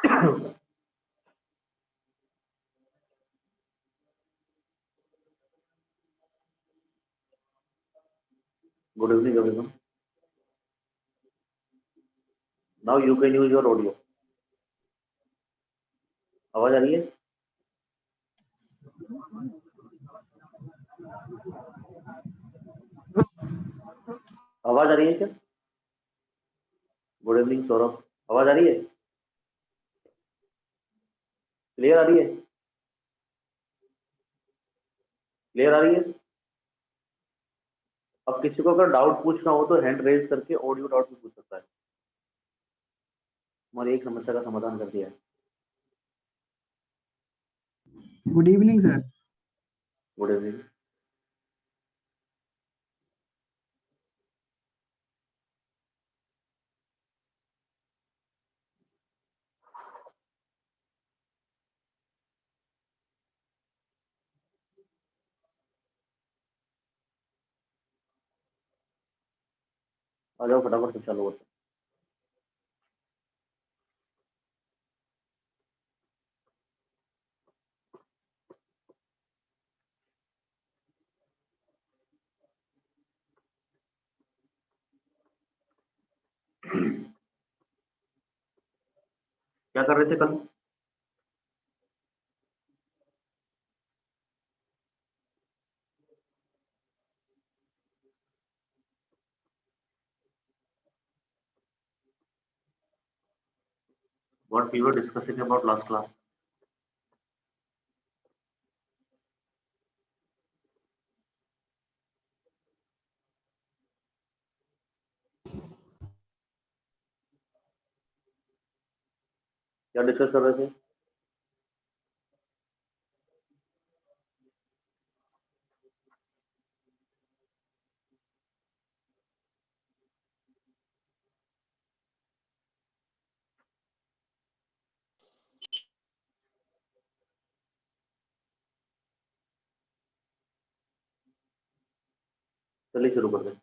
Good evening, everyone. Now you can use your audio. आवाज आ रही है? आवाज आ रही है क्या? गुड इवनिंग सौरभ, आवाज आ रही है? क्लियर आ रही है? क्लियर आ रही है? अब किसी को अगर डाउट पूछना हो तो हैंड रेज करके ऑडियो डाउट भी पूछ सकता है। हमारी एक समस्या का समाधान कर दिया है। Good evening sir. Good evening. आ जाओ फटाफट से चालू होते। क्या कर रहे थे कल? What we were discussing about last class? क्या डिस्कस कर रहे थे? चलिए शुरू करते हैं।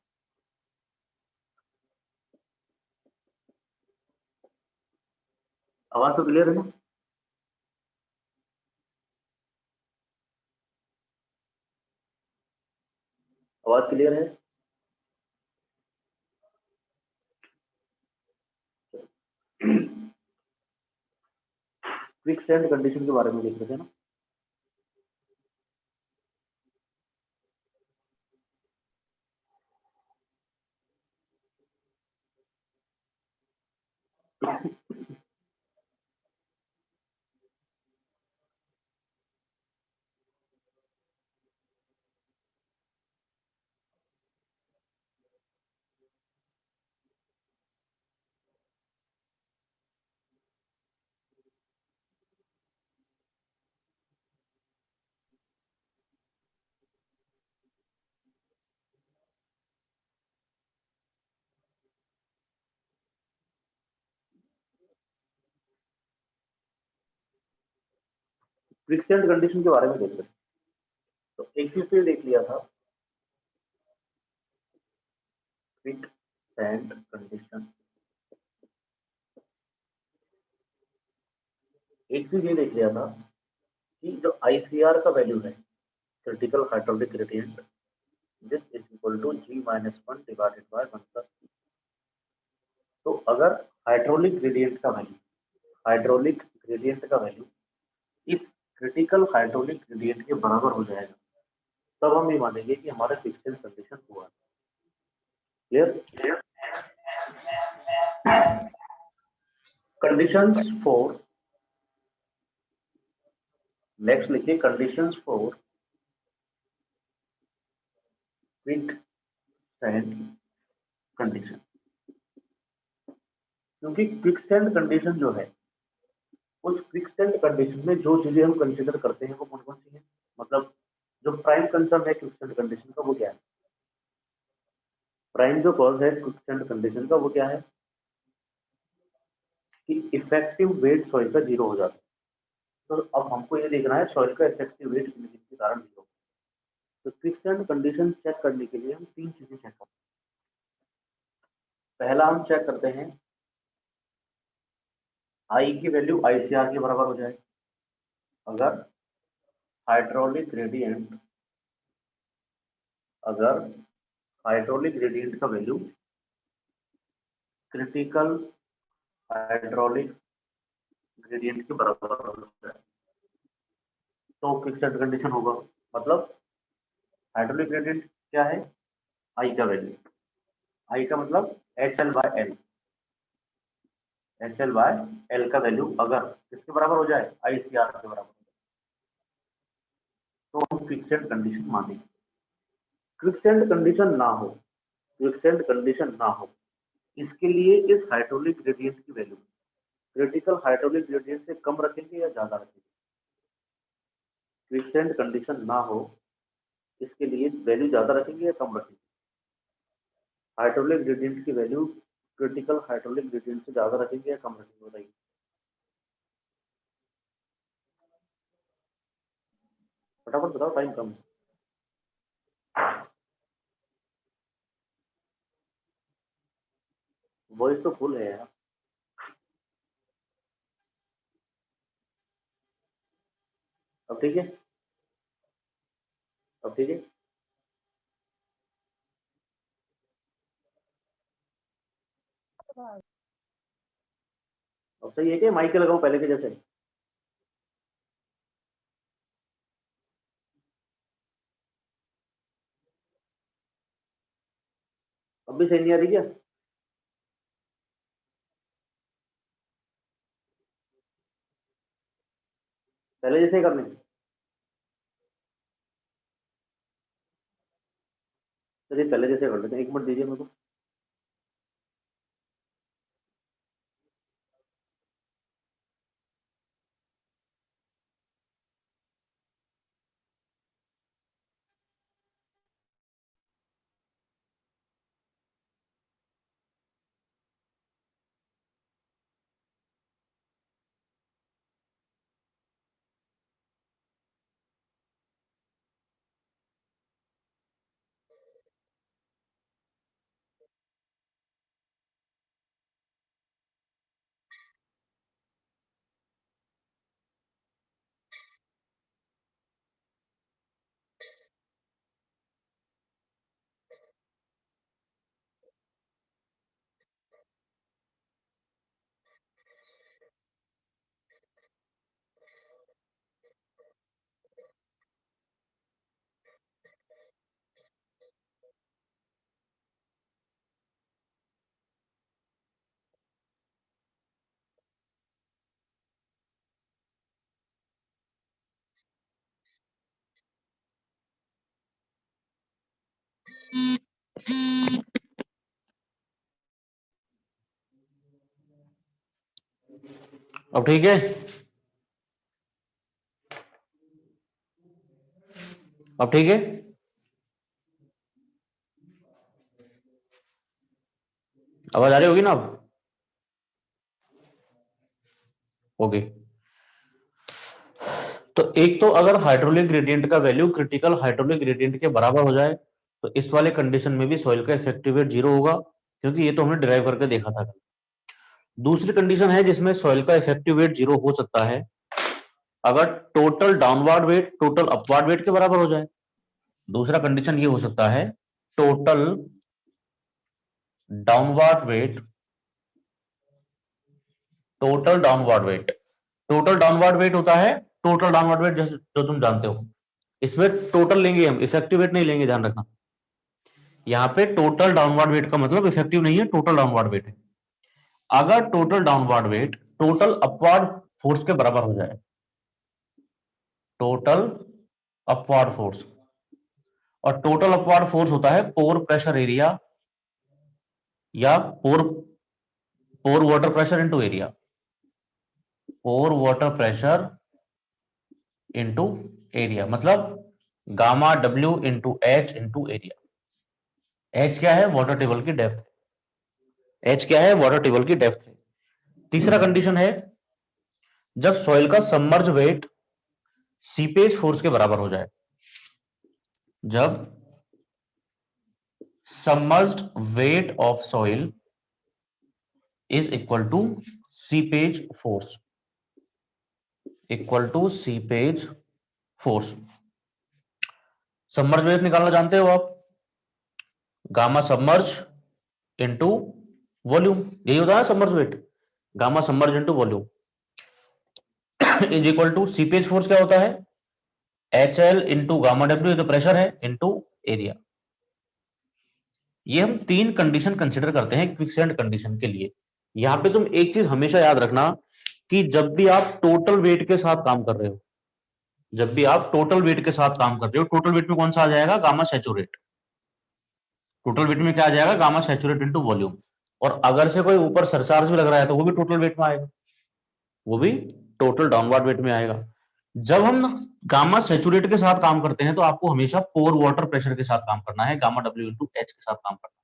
आवाज तो क्लियर है ना? आवाज क्लियर है? क्विक कंडीशन के बारे में देख रहे थे ना? क्विक कंडीशन के बारे में देख रहे थे। तो एक चीज तो देख लिया था, क्विक कंडीशन। एक चीज ये देख लिया था कि जो आईसीआर का वैल्यू है, critical hydraulic gradient, this is equal to G-1 divided by 1 plus C। तो अगर हाइड्रोलिक ग्रेडियंट का वैल्यू इस क्रिटिकल हाइड्रोलिक ग्रेडियंट के बराबर हो जाएगा, तब हम ये मानेंगे कि हमारा फिक्सेड कंडीशन हुआ। क्लियर? कंडीशंस फॉर, नेक्स्ट लिखिए conditions for quick sand condition. क्योंकि क्विक सैंड कंडीशन जो है, उस क्विक सैंड कंडीशन में जो चीजें हम कंसीडर करते हैं वो कौन कौन सी है? मतलब जो प्राइम कंसर्न है क्विक सैंड कंडीशन का वो क्या है? प्राइम जो कॉज है क्विक सैंड कंडीशन का वो क्या है? कि इफेक्टिव वेट सॉइल का 0 हो जाता है। तो अब हमको ये देखना है सॉइल का इफेक्टिव वेट किसके कारण 0। तो क्विक सैंड कंडीशन चेक करने के लिए हम 3 चीजें चेक करते हैं। पहला हम चेक करते हैं आई की वैल्यू आईसीआर के बराबर हो जाए अगर हाइड्रोलिक ग्रेडियंट का वैल्यू क्रिटिकल हाइड्रोलिक ग्रेडियंट के बराबर हो जाए तो फिक्स्ड कंडीशन होगा। मतलब हाइड्रोलिक ग्रेडियंट क्या है, आई का वैल्यू, आई का मतलब HL/L, HL/L का वैल्यू अगर किसके बराबर हो जाए, ICR के बराबर तो हम फिक्स्ड कंडीशन मानेंगे। क्विकसेंट कंडीशन ना हो इसके लिए इस हाइड्रोलिक ग्रेडियंट की वैल्यू क्रिटिकल हाइड्रोलिक ग्रेडियंट से कम रखेंगे या ज्यादा रखेंगे। क्विकसेंट कंडीशन ना हो इसके लिए वैल्यू ज्यादा रखेंगे या कम रखेंगे। हाइड्रोलिक ग्रेडियंट की वैल्यू क्रिटिकल हाइड्रोलिक ग्रेडियंट से ज्यादा रखेंगे या कम रखेंगे, बताइए। फटाफट बताओ, टाइम कम है। वॉइस तो फुल है यार। अब ठीक है, अब ठीक है। अब सही है क्या, माइक लगाऊं पहले के जैसे। अब भी सही नहीं आ रही क्या? पहले जैसे ही करने, चलिए पहले जैसे कर लेते हैं, 1 मिनट दीजिए मेरे को। अब ठीक है, अब ठीक है। आवाज आ रही होगी ना अब? ओके। तो एक तो अगर हाइड्रोलिक ग्रेडियंट का वैल्यू क्रिटिकल हाइड्रोलिक ग्रेडियंट के बराबर हो जाए तो इस वाले कंडीशन में भी सॉइल का इफेक्टिव वेट 0 होगा, क्योंकि ये तो हमने डिराइव करके देखा था। दूसरी कंडीशन है जिसमें सॉइल का इफेक्टिव वेट 0 हो सकता है अगर total downward weight total upward weight के बराबर हो जाए। दूसरा कंडीशन ये हो सकता है total downward weight total downward weight total downward weight होता है टोटल डाउनवर्ड वेट जैसे जो तुम जानते हो। इसमें टोटल लेंगे हम, इफेक्टिव वेट नहीं लेंगे, ध्यान रखना। यहाँ पे टोटल डाउनवर्ड वेट का मतलब इफेक्टिव नहीं है, टोटल डाउनवर्ड वेट है। अगर total downward weight total upward force के बराबर हो जाए, टोटल अपवर्ड फोर्स, और टोटल अपवर्ड फोर्स होता है पोर प्रेशर एरिया या पोर पोर water pressure into area, pore water pressure into area, मतलब gamma W into H into area. H क्या है, वाटर टेबल की डेप्थ। एच क्या है, वाटर टेबल की डेप्थ है। तीसरा कंडीशन है जब सॉइल का सबमर्ज वेट सीपेज फोर्स के बराबर हो जाए। जब submerged weight of soil is equal to seepage force equal to seepage force. Submerge weight निकालना जानते हो आप, गामा सबमर्ज इंटू वॉल्यूम, यही होता है submerge weight, gamma submerge into volume is equal to seepage force क्या होता है, H L into gamma W, तो प्रेशर है, इंटू एरिया। ये हम तीन कंडीशन कंसिडर करते हैं क्विकसैंड कंडीशन के लिए। यहां पे तुम एक चीज हमेशा याद रखना कि जब भी आप टोटल वेट के साथ काम कर रहे हो, जब भी आप टोटल वेट के साथ काम कर रहे हो, टोटल वेट में कौन सा आ जाएगा, गामा सैचुरेट। टोटल वेट में क्या आ जाएगा, गामा सैचुरेट इंटू वॉल्यूम। और अगर से कोई ऊपर सरचार्ज भी लग रहा है तो वो भी टोटल वेट में आएगा, वो भी टोटल डाउनवर्ड वेट में आएगा। जब हम गामा सैचुरेट के साथ काम करते हैं तो आपको हमेशा पोर वाटर प्रेशर के साथ काम करना है, गामा डब्ल्यू इंटू एच के साथ काम करना है।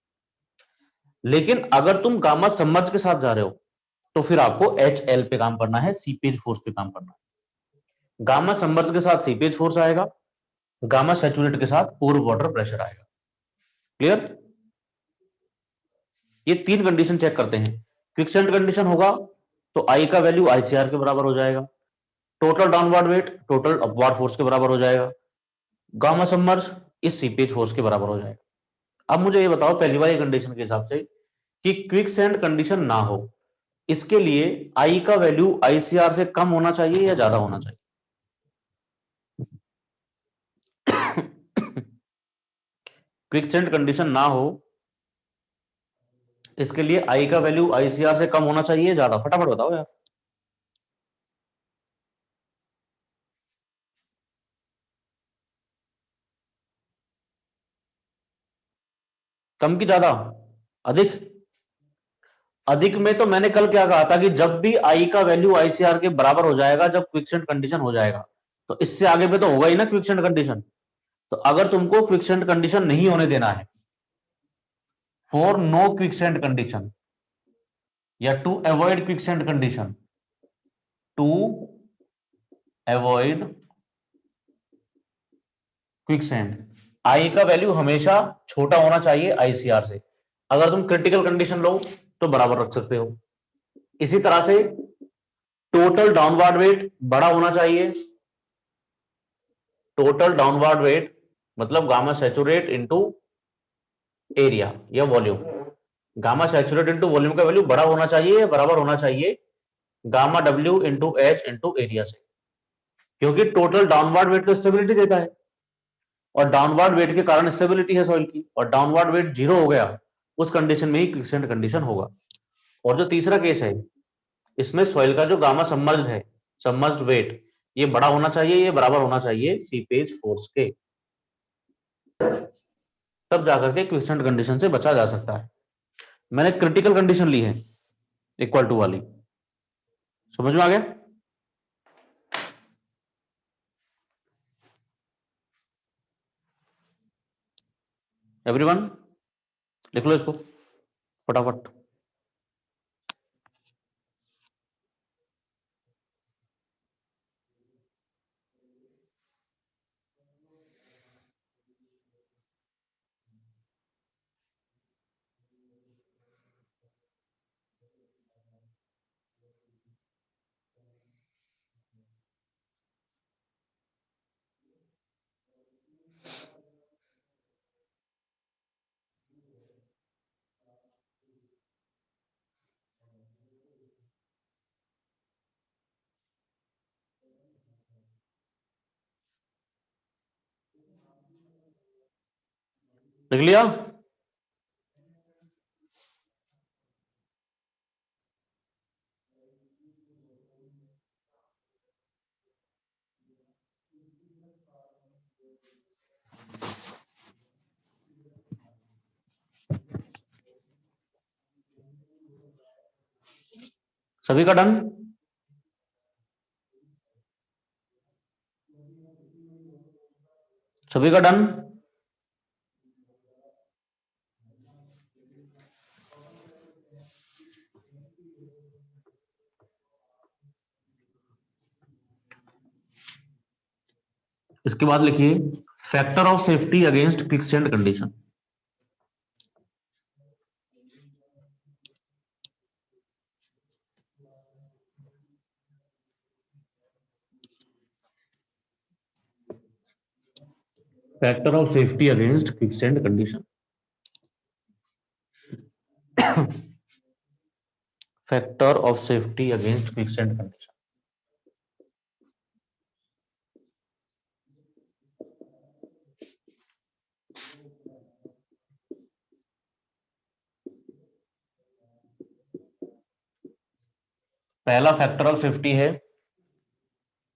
लेकिन अगर तुम गामा सबमर्ज के साथ जा रहे हो तो फिर आपको एच एल पे काम करना है, सीपेज फोर्स पे काम करना है। गामा सबमर्ज के साथ सीपेज फोर्स आएगा, गामा सैचुरेट के साथ पोर वाटर प्रेशर आएगा। क्लियर? ये तीन कंडीशन चेक करते हैं। क्विकसैंड कंडीशन होगा तो आई का वैल्यू आईसीआर के बराबर हो जाएगा, total downward weight total upward force के बराबर हो जाएगा, गामा सबमर्ज इस सीपेज फोर्स के बराबर हो जाएगा। अब मुझे ये बताओ पहली वाली कंडीशन के हिसाब से कि क्विकसैंड कंडीशन ना हो, इसके लिए आई का वैल्यू आईसीआर से कम होना चाहिए या ज्यादा होना चाहिए? क्विकसैंड कंडीशन ना हो, इसके लिए आई का वैल्यू आईसीआर से कम होना चाहिए, ज्यादा? फटाफट बताओ यार। कम की ज्यादा? अधिक? अधिक में तो मैंने कल क्या कहा था कि जब भी आई का वैल्यू आईसीआर के बराबर हो जाएगा, जब क्विकसैंड कंडीशन हो जाएगा, तो इससे आगे पे तो होगा ही ना क्विकसैंड कंडीशन। तो अगर तुमको क्विकसैंड कंडीशन नहीं होने देना है, फॉर नो क्विकसैंड कंडीशन या to avoid quicksand condition, to avoid quicksand, I का वैल्यू हमेशा छोटा होना चाहिए आईसीआर से। अगर तुम क्रिटिकल कंडीशन लो तो बराबर रख सकते हो। इसी तरह से टोटल डाउनवर्ड वेट बड़ा होना चाहिए, टोटल डाउनवर्ड वेट मतलब गामा सैचुरेट इंटू एरिया या volume. Gamma saturate into volume का वैल्यू बड़ा होना चाहिए या बराबर होना चाहिए gamma W into H into area से, क्योंकि टोटल डाउनवर्ड वेट तो स्टेबिलिटी देता है और डाउनवर्ड वेट के कारण स्टेबिलिटी है सॉइल की, और डाउनवर्ड वेट जीरो हो गया उस कंडीशन में ही क्विकसैंड कंडीशन होगा। और जो तीसरा केस है, इसमें सॉइल का जो गामा सबमर्ज्ड है, सबमर्ज्ड वेट, ये बड़ा होना चाहिए, ये बराबर होना चाहिए सीपेज फोर्स के, तब जाकर के क्विकसैंड कंडीशन से बचा जा सकता है। मैंने क्रिटिकल कंडीशन ली है इक्वल टू वाली, समझ में आ गया? एवरीवन लिख लो इसको फटाफट। लिख लिया? सभी का डन? सभी का डन? इसके बाद लिखिए factor of safety against quicksand condition. Factor of safety against quicksand condition. Factor of safety against quicksand condition. पहला फैक्टर ऑफ सेफ्टी है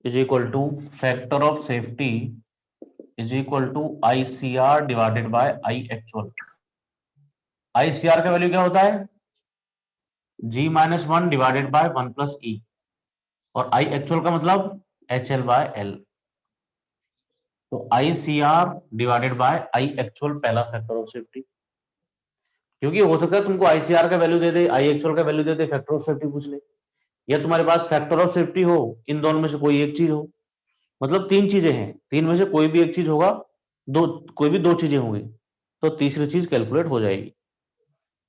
is equal to factor of safety is equal to ICR divided by I actual. ICR का value क्या होता है? G minus one divided by one plus e, और I actual का मतलब H L by L. तो ICR divided by I actual पहला factor of safety. क्योंकि हो सकता है तुमको आईसीआर का वैल्यू दे दे, आई एक्चुअल का value they they, factor of safety पूछ ले, या तुम्हारे पास फैक्टर ऑफ सेफ्टी हो, इन दोनों में से कोई एक चीज हो, मतलब तीन चीजें हैं, तीन में से कोई भी एक चीज होगा, दो कोई भी दो चीजें होंगी, तो तीसरी चीज कैलकुलेट हो जाएगी।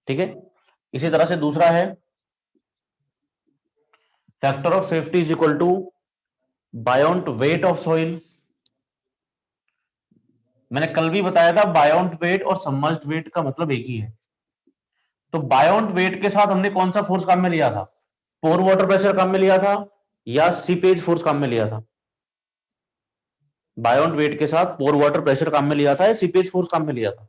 ठीक है, इसी तरह से दूसरा है factor of safety is equal to buoyant weight of soil. मैंने कल भी बताया था बायोंट वेट और सबमर्ज्ड वेट का मतलब एक ही है। तो बायोंट वेट के साथ हमने कौन सा फोर्स काम में लिया था? पोर वाटर प्रेशर काम में लिया था या सीपेज फोर्स काम में लिया था? बायोंट वेट के साथ पोर वाटर प्रेशर काम में लिया था या सीपेज फोर्स काम में लिया था?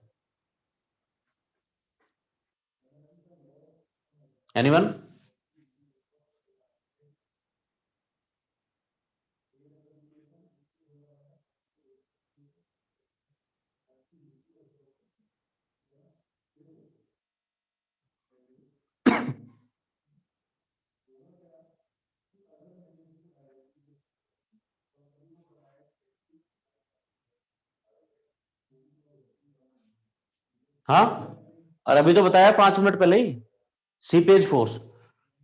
एनीवन? हाँ, और अभी तो बताया 5 मिनट पहले ही, सीपेज फोर्स।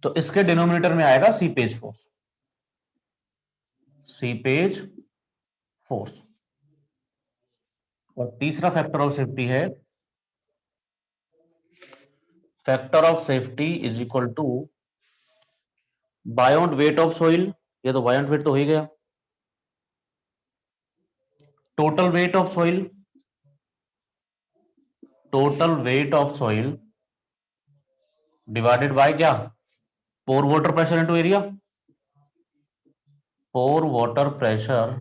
तो इसके डिनोमिनेटर में आएगा सीपेज फोर्स, सीपेज फोर्स। और तीसरा फैक्टर ऑफ सेफ्टी है factor of safety is equal to buoyant weight of soil. ये तो बायोंट वेट तो हो ही गया। Total weight of soil, total weight of soil divided by क्या? Pore water pressure into area. Pore water pressure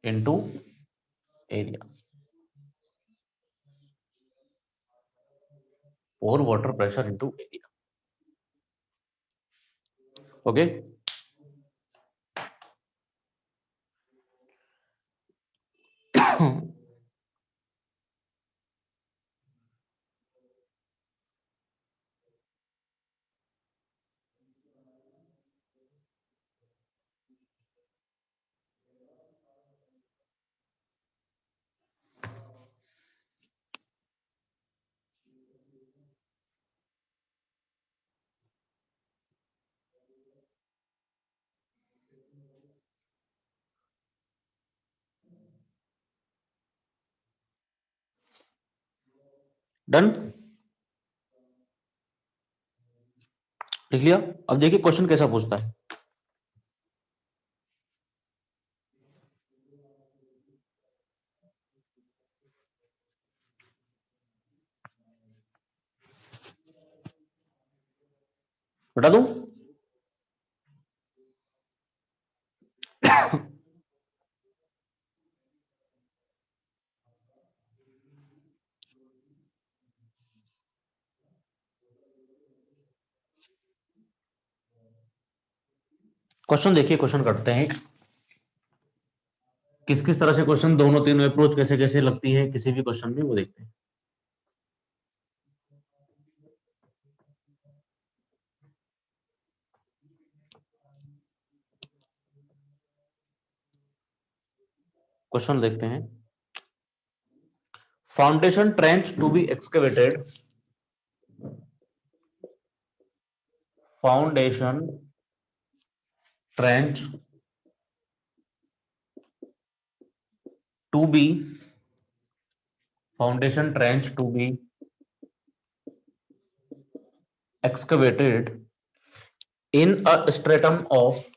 into area. Pore water pressure into area. Okay, done, लिख लिया। अब देखिए क्वेश्चन कैसा पूछता है। बता दूं? क्वेश्चन देखिए, क्वेश्चन करते हैं किस किस तरह से क्वेश्चन, दोनों तीनों अप्रोच कैसे कैसे लगती है किसी भी क्वेश्चन में, वो देखते हैं। क्वेश्चन देखते हैं। Foundation trench to be excavated, foundation trench to be, foundation trench to be excavated in a stratum of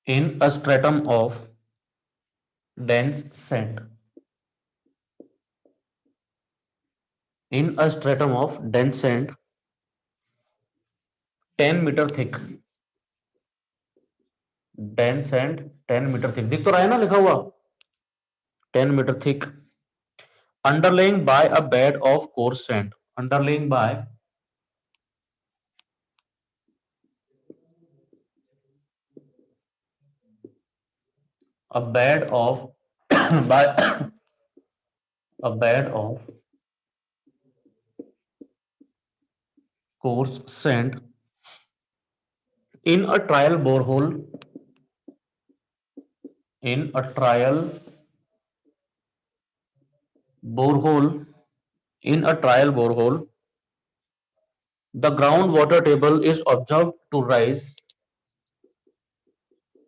in a stratum of dense sand. In a stratum of dense sand 10 metre thick, dense sand 10 metre thick, दिख तो रहा है ना लिखा हुआ 10 metre thick, underlying by a bed of coarse sand, underlying by a bed of by a bed of coarse sand in a trial borehole, in a trial borehole, in a trial borehole, the groundwater table is observed to rise,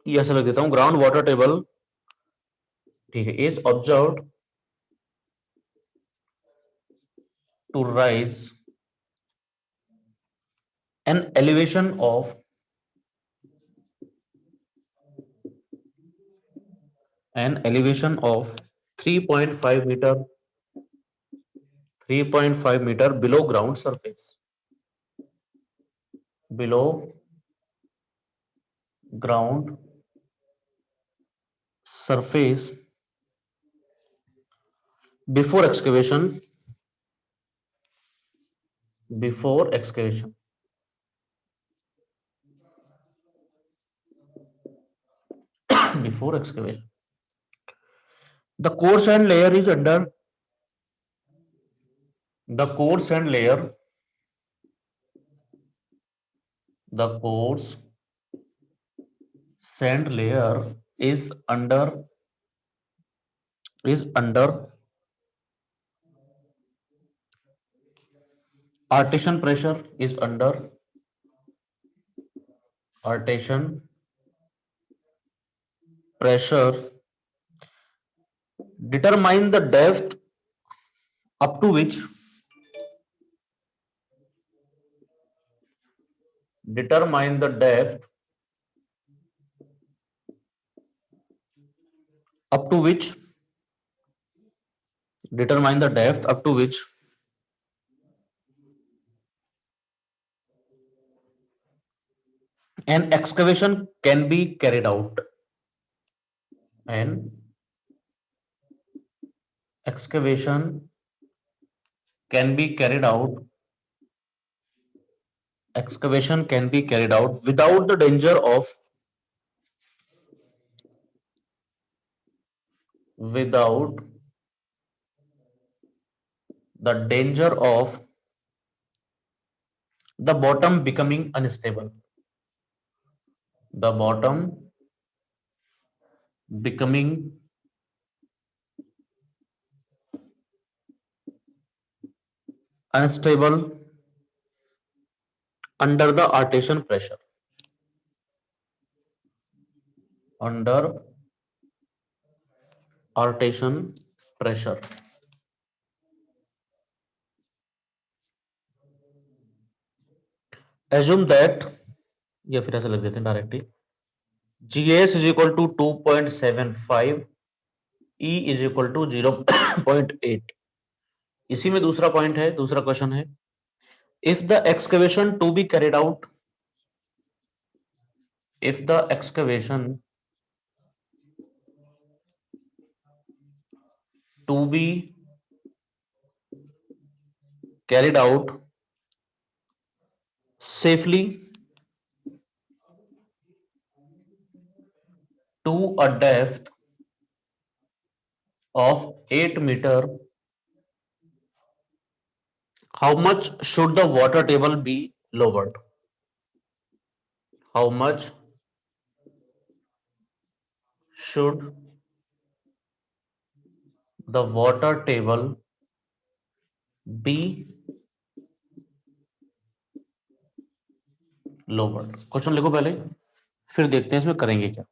ये ऐसे लग देता हूं, ground water table, ठीक है, is observed to rise an elevation of 3.5 meter, 3.5 meter below ground surface, below ground surface, before excavation, before excavation, before excavation. The core sand layer is under, the core sand layer, the coarse sand layer is under, is under artesian pressure, is under artesian pressure. Determine the depth up to which, determine the depth up to which, determine the depth up to which an excavation can be carried out. An excavation can be carried out, excavation can be carried out without the danger of, without the danger of the bottom becoming unstable, the bottom becoming unstable under the artesian pressure, under artesian pressure. Assume that, या फिर ऐसे लग देते हैं directly, GS is equal to 2.75, E is equal to 0.8. इसी में दूसरा point है, दूसरा क्वेश्चन है, if the excavation to be carried out, if the excavation to be carried out safely to a depth of 8 meter, how much should the water table be lowered? How much should the water table be lowered? Question लिखो पहले, फिर देखते हैं इसमें करेंगे क्या.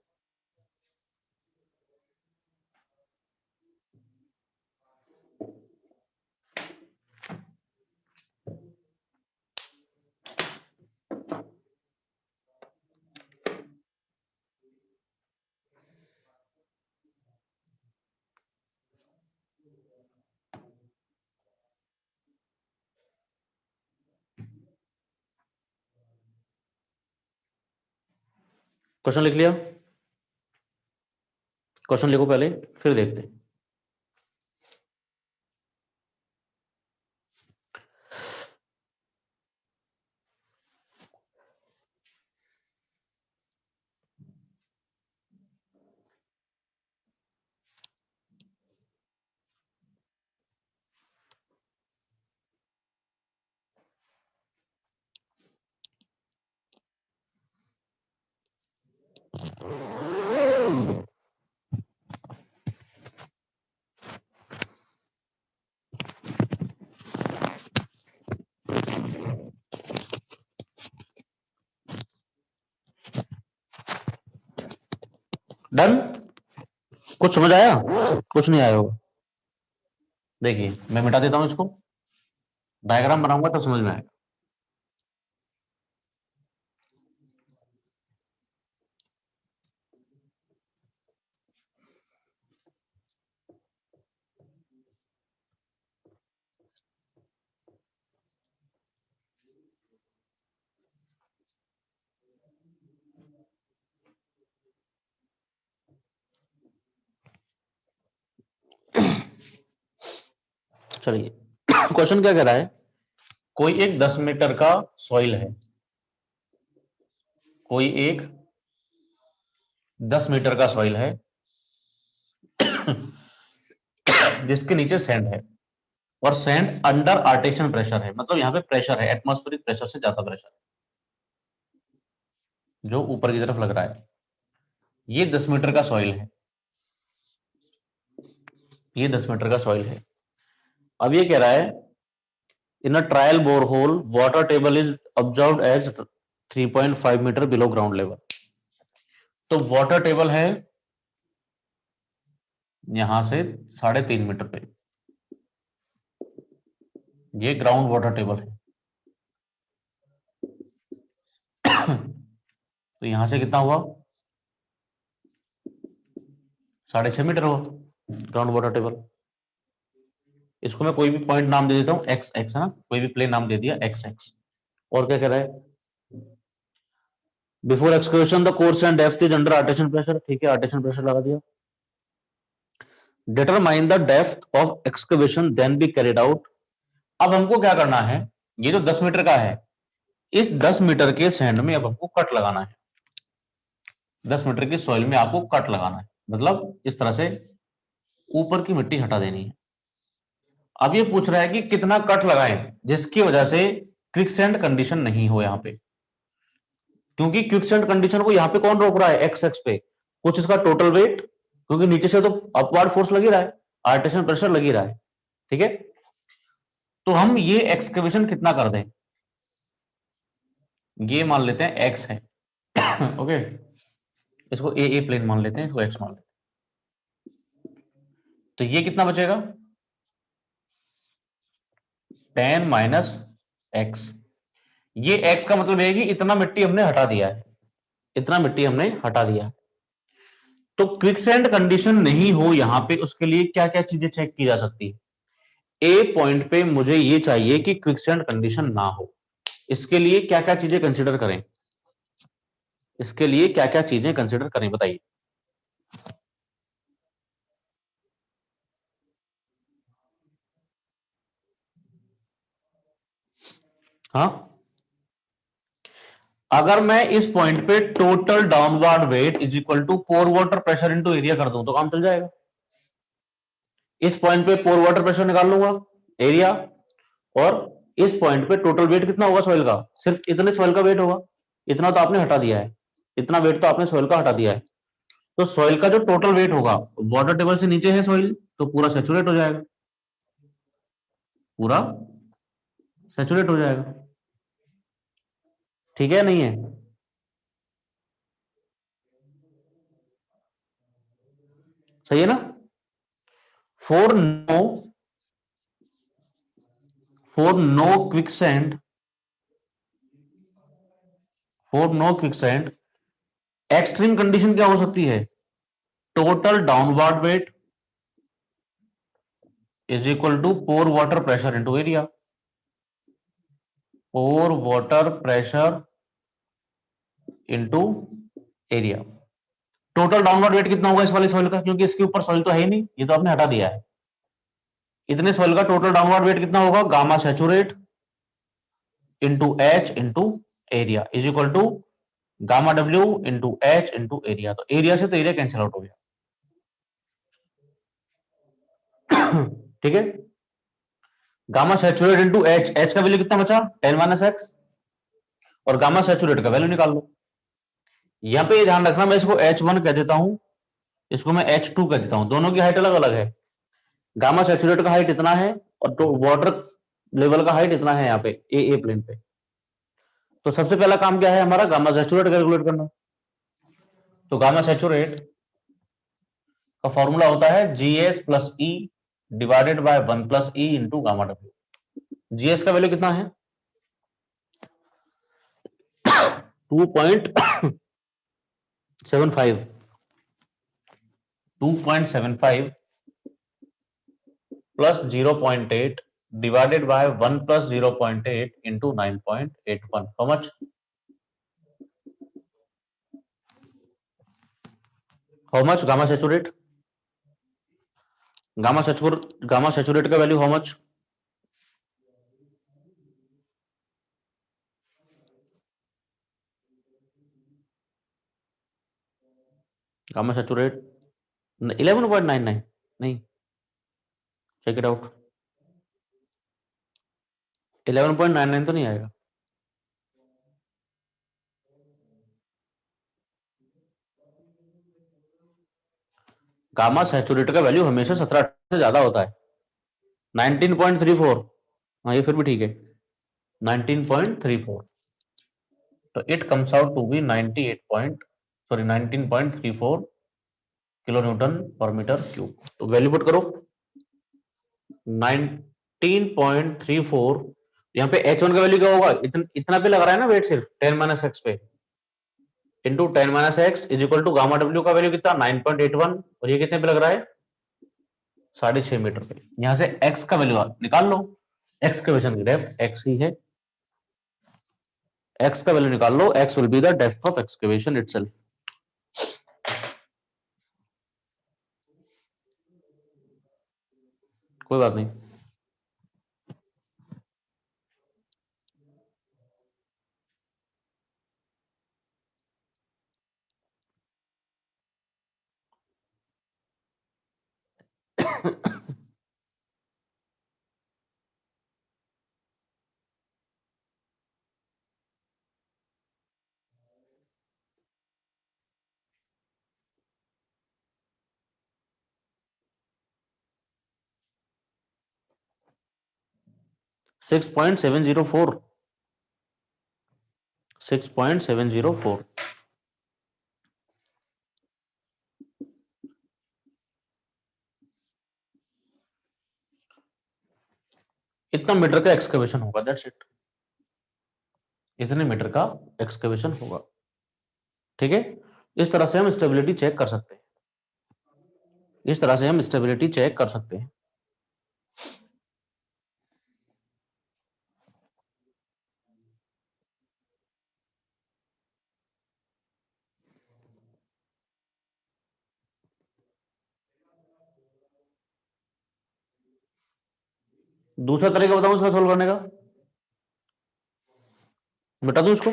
Question लिख लिया? क्वेश्चन लिखो पहले, फिर देखते हैं। डन? कुछ समझ आया? कुछ नहीं आया होगा। देखिए मैं मिटा देता हूं इसको, डायग्राम बनाऊंगा तो समझ में आएगा। चलिए क्वेश्चन क्या कह रहा है, कोई एक 10 मीटर का सॉइल है, कोई एक 10 मीटर का सॉइल है जिसके नीचे सैंड है, और सैंड अंडर आर्टेशन प्रेशर है, मतलब यहां पे प्रेशर है, एटमॉस्फेरिक प्रेशर से ज्यादा प्रेशर है जो ऊपर की तरफ लग रहा है। ये 10 मीटर का सॉइल है, ये 10 मीटर का सॉइल है। अब ये कह रहा है in a trial borehole water table is observed as 3.5 metre below ground level. तो वाटर टेबल है यहां से 3.5 मीटर पे, ये ग्राउंड वाटर टेबल है। तो यहां से कितना हुआ, 6.5 मीटर हुआ ग्राउंड वाटर टेबल। इसको मैं कोई भी पॉइंट नाम दे देता हूं, एक्स एक्स है ना, कोई भी प्लेन नाम दे दिया एक्स एक्स। और क्या कह रहा है, before excavation the course and depth is under artesian pressure, ठीक है आर्टेशन प्रेशर लगा दिया। Determine the depth of excavation then be carried out. अब हमको क्या करना है, ये जो 10 मीटर का है, इस 10 मीटर के सैंड में अब हमको कट लगाना है, 10 मीटर की सॉइल में आपको कट लगाना है, मतलब इस तरह से ऊपर की मिट्टी हटा देनी है। अब ये पूछ रहा है कि कितना कट लगाएं जिसकी वजह से क्विकसैंड कंडीशन नहीं हो यहां पे, क्योंकि क्विकसैंड कंडीशन को यहां पे कौन रोक रहा है, एक्स एक्स पे, कुछ इसका टोटल वेट, क्योंकि नीचे से तो अपवर्ड फोर्स लगी रहा है, आर्टेशन प्रेशर लगी रहा है, ठीक है। तो हम ये एक्सकवेशन कितना कर दें, ये मान लेते हैं एक्स है ओके, इसको ए प्लेन मान लेते हैं, इसको एक्स मान लेते हैं। तो ये कितना बचेगा, 10 माइनस एक्स। ये एक्स का मतलब है कि इतना मिट्टी हमने हटा दिया है, इतना मिट्टी हमने हटा दिया है। तो क्विकसैंड कंडीशन नहीं हो यहां पे, उसके लिए क्या क्या चीजें चेक की जा सकती है। ए पॉइंट पे मुझे ये चाहिए कि क्विकसैंड कंडीशन ना हो, इसके लिए क्या क्या चीजें कंसीडर करें, इसके लिए क्या क्या चीजें कंसीडर करें बताइए। हाँ, अगर मैं इस पॉइंट पे total downward weight is equal to pore water pressure into area कर दूं तो काम चल जाएगा। इस पॉइंट पे पोर वाटर प्रेशर निकाल लूंगा, एरिया, और इस पॉइंट पे टोटल वेट कितना होगा सॉइल का, सिर्फ इतने सॉइल का वेट होगा, इतना तो आपने हटा दिया है, इतना वेट तो आपने सॉइल का हटा दिया है। तो सॉइल का जो टोटल वेट होगा, वाटर टेबल से नीचे है सॉइल, तो पूरा सेचुरेट हो जाएगा, पूरा सेचुरेट हो जाएगा, ठीक है नहीं है। सही है ना। For no, for no quicksand, for no quicksand extreme condition क्या हो सकती है, total downward weight is equal to pore water pressure into area, pore water pressure into area. Total downward weight कितना होगा इस वाले सॉइल का, क्योंकि इसके ऊपर सॉइल तो है ही नहीं, ये तो आपने हटा दिया है। इतने सॉइल का टोटल डाउनवर्ड वेट कितना होगा, gamma saturate into H into area is equal to gamma W into H into area. तो एरिया से तो एरिया कैंसिल आउट हो गया। ठीक है, gamma saturate into H, H का वैल्यू कितना बचा 10 माइनस एक्स, और गामा सैचुरेट का वैल्यू निकाल लो। यहां पे ध्यान रखना, मैं इसको H1 कह देता हूं, इसको मैं H2 कह देता हूं, दोनों की हाइट अलग अलग है। गामा सैचुरेट का हाइट इतना है और तो वाटर लेवल का हाइट इतना है यहाँ पे ए प्लेन पे। तो सबसे पहला काम क्या है हमारा, गामा सैचुरेट कैलकुलेट करना। तो गामा सैचुरेट का फॉर्मूला होता है GS plus E divided by 1 plus E into gamma W. GS का वैल्यू कितना है 2.75 2.75 plus 0.8 divided by 1 plus 0.8 into 9.81. How much? How much gamma saturate? Gamma saturate का value how much? Gamma saturate 11.99 नहीं, check it out, 11.99 तो नहीं आएगा। Gamma saturate का value हमेशा 17 से ज्यादा होता है। 19.34, हाँ ये फिर भी ठीक है, 19.34, तो it comes out to be 19.34 kilo newton per metre cube. तो वैल्यू पुट करो 19.34, यहाँ पे H1 का वैल्यू क्या होगा, इतना पे लग रहा है ना वेट, सिर्फ 10 माइनस एक्स पे, into 10 minus X is equal to gamma W का वैल्यू कितना 9.81, और ये कितने पे लग रहा है 6.5 मीटर पे। यहां से एक्स का वैल्यू निकाल लो, एक्सकवेशन की डेप्थ एक्स ही है, एक्स का वैल्यू निकाल लो, X will be the depth of excavation itself. कोई बात नहीं, six point seven zero four 6.704। इतना मीटर का एक्सकवेशन होगा, दैट्स इट, इतने मीटर का एक्सकवेशन होगा। ठीक है, इस तरह से हम स्टेबिलिटी चेक कर सकते हैं, इस तरह से हम स्टेबिलिटी चेक कर सकते हैं। दूसरा तरीका बताऊं इसका सोल्व करने का, बता दूं इसको।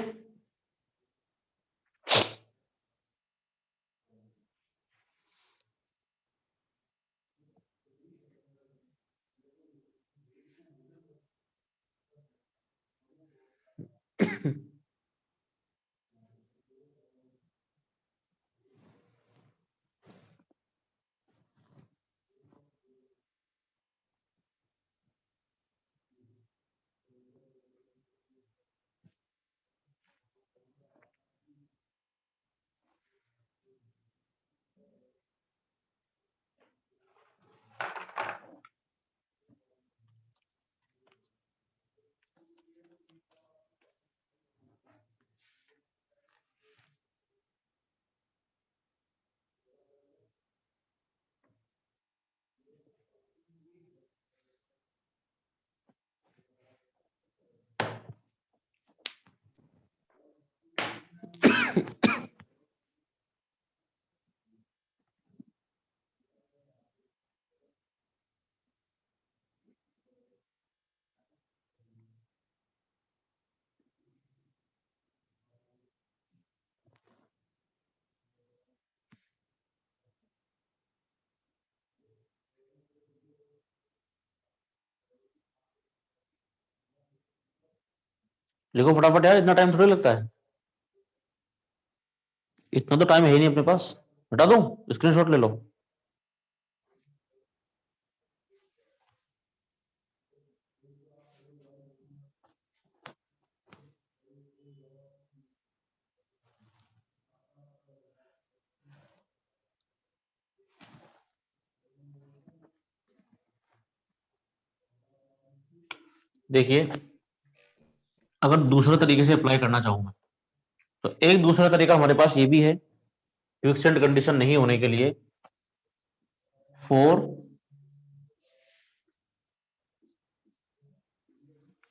लिखो फटाफट यार, इतना टाइम थोड़ी लगता है, इतना तो टाइम है ही नहीं अपने पास। हटा दूं, स्क्रीनशॉट ले लो। देखिए, अगर दूसरे तरीके से अप्लाई करना चाहूं मैं, तो एक दूसरा तरीका हमारे पास ये भी है, क्विक्सेंट कंडीशन नहीं होने के लिए, for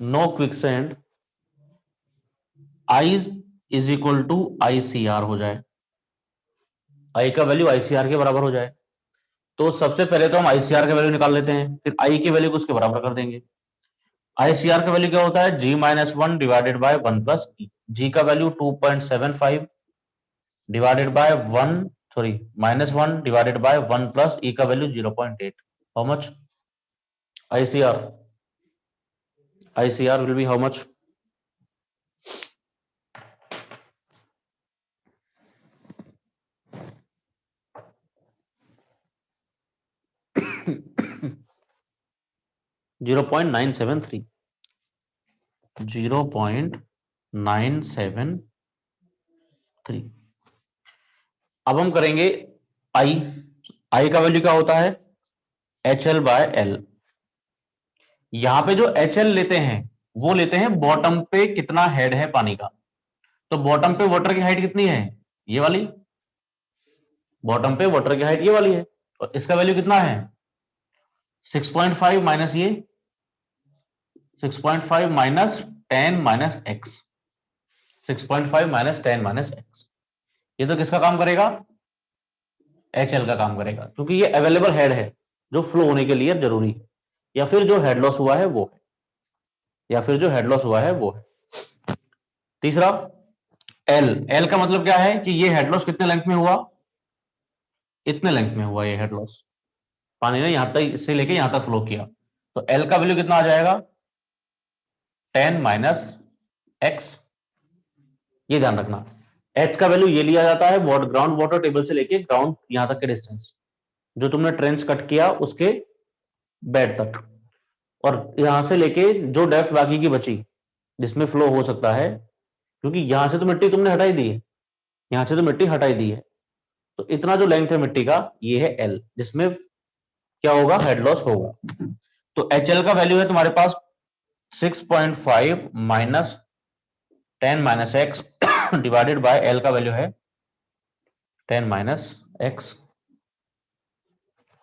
no quicksand I is equal to ICR हो जाए, आई का वैल्यू ICR के बराबर हो जाए। तो सबसे पहले तो हम ICR का वैल्यू निकाल लेते हैं, फिर आई की वैल्यू को उसके बराबर कर देंगे। ICR का वैल्यू क्या होता है, G-1 divided by 1 plus e. G का value 2.75 divided by 1, sorry, -1 divided by 1 plus e का value 0.8। How much ICR? ICR will be how much? Zero point nine seven three 0.973। अब हम करेंगे आई। आई का वैल्यू क्या होता है, HL/L। यहां पे जो HL लेते हैं वो लेते हैं बॉटम पे कितना हेड है पानी का। तो बॉटम पे वाटर की हाइट कितनी है, ये वाली। बॉटम पे वाटर की हाइट ये वाली है, और इसका वैल्यू कितना है 6.5 माइनस ये 6.5 minus 10 minus x, 6.5 minus 10 minus x. ये तो किसका काम करेगा, HL का काम करेगा, क्योंकि ये अवेलेबल हेड है जो फ्लो होने के लिए जरूरी है, या फिर जो हेड लॉस हुआ है वो है, या फिर जो हेड लॉस हुआ है वो है। तीसरा एल। एल का मतलब क्या है कि ये हेड लॉस कितने लेंथ में हुआ, इतने लेंथ में हुआ ये हेड लॉस, पानी ने यहां तक से लेके यहां तक फ्लो किया। तो एल का वैल्यू कितना आ जाएगा 10 माइनस एक्स। ये ध्यान रखना, एच का वैल्यू ये लिया जाता है ग्राउंड वाटर टेबल से लेके ग्राउंड यहां तक के डिस्टेंस, जो तुमने ट्रेंच कट किया उसके बेड तक, और यहां से लेके जो डेप्थ बाकी की बची जिसमें फ्लो हो सकता है, क्योंकि यहां से तो मिट्टी तुमने हटाई दी है, यहां से तो मिट्टी हटाई दी है, तो इतना जो लेंथ है मिट्टी का ये है एल, जिसमें क्या होगा, हेड लॉस होगा। तो HL का वैल्यू है तुम्हारे पास 6.5 minus 10 minus X divided by L का वैल्यू है 10 माइनस एक्स।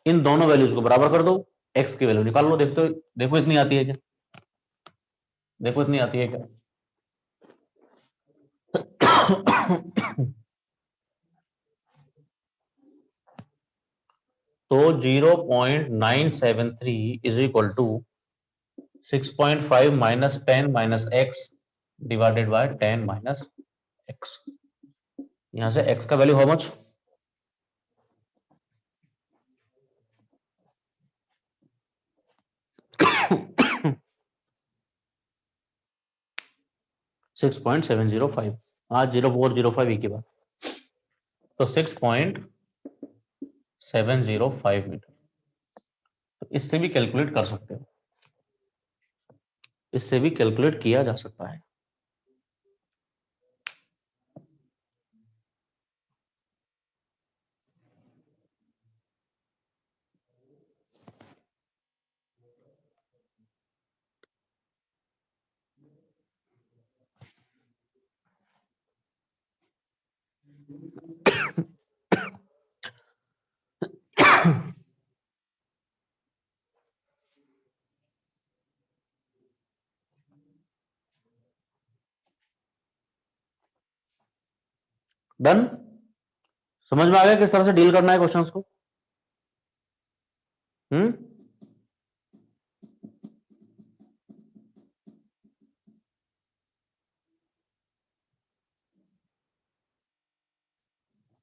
इन दोनों वैल्यूज को बराबर कर दो, एक्स की वैल्यू निकाल लो। देखते देखो इतनी आती है क्या, देखो इतनी आती है क्या। तो 0.973 is equal to 6.5 minus 10 minus X divided by 10 minus X. यहां से एक्स का वैल्यू हाउ मच, 6.705। आज 0405 की बात, तो 6.705 मीटर। तो इससे भी कैलकुलेट कर सकते हो, इससे भी कैलकुलेट किया जा सकता है। डन। समझ में आ गया किस तरह से डील करना है क्वेश्चंस को। हम्म,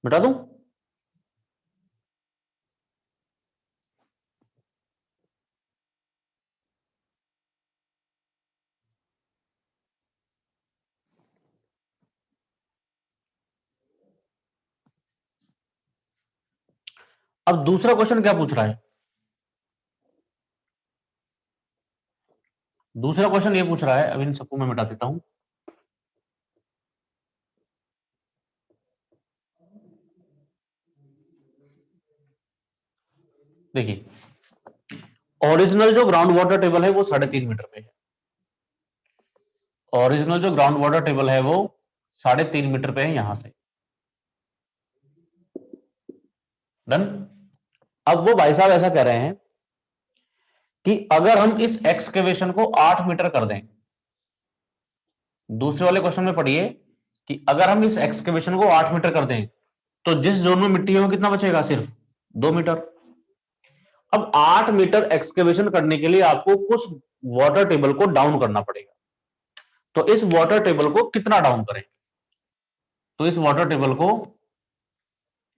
बता दूं। अब दूसरा क्वेश्चन क्या पूछ रहा है? दूसरा क्वेश्चन ये पूछ रहा है, अब इन सबको मैं मिटा देता हूं। देखिए, ओरिजिनल जो ग्राउंड वाटर टेबल है वो 3.5 मीटर पे है। ओरिजिनल जो ग्राउंड वाटर टेबल है वो 3.5 मीटर पे है यहां से। डन। अब वो भाई साहब ऐसा कह रहे हैं कि अगर हम इस एक्सकेवेशन को 8 मीटर कर दें, दूसरे वाले क्वेश्चन में पढ़िए कि अगर हम इस एक्सकेवेशन को 8 मीटर कर दें तो जिस जोन में मिट्टी है वो कितना बचेगा? सिर्फ 2 मीटर। अब 8 मीटर एक्सकेवेशन करने के लिए आपको कुछ वाटर टेबल को डाउन करना पड़ेगा। तो इस वाटर टेबल को कितना डाउन करें? तो इस वाटर टेबल को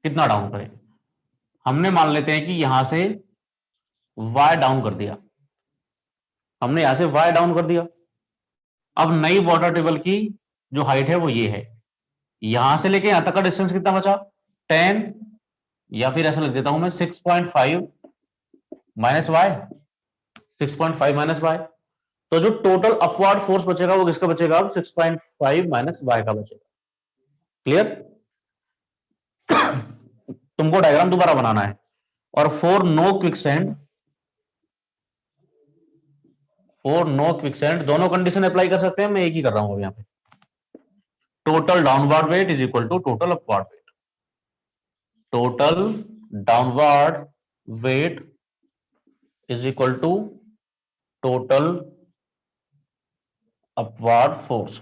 कितना डाउन करें? हमने मान लेते हैं कि यहां से y डाउन कर दिया, हमने यहां से y डाउन कर दिया। अब नई वाटर टेबल की जो हाइट है वो ये है, यहां से लेके यहां तक का डिस्टेंस कितना बचा? 10, या फिर ऐसा लिख देता हूं मैं 6.5 माइनस वाई, 6.5 माइनस वाई। तो जो टोटल अपवर्ड फोर्स बचेगा वो किसका बचेगा? अब 6.5 माइनस वाई का बचेगा। क्लियर? तुमको डायग्राम दोबारा बनाना है। और for no quicksand, for no quicksand दोनों कंडीशन अप्लाई कर सकते हैं, मैं एक ही कर रहा हूं यहां पे। Total downward weight is equal to total upward weight. Total downward weight is equal to total upward force.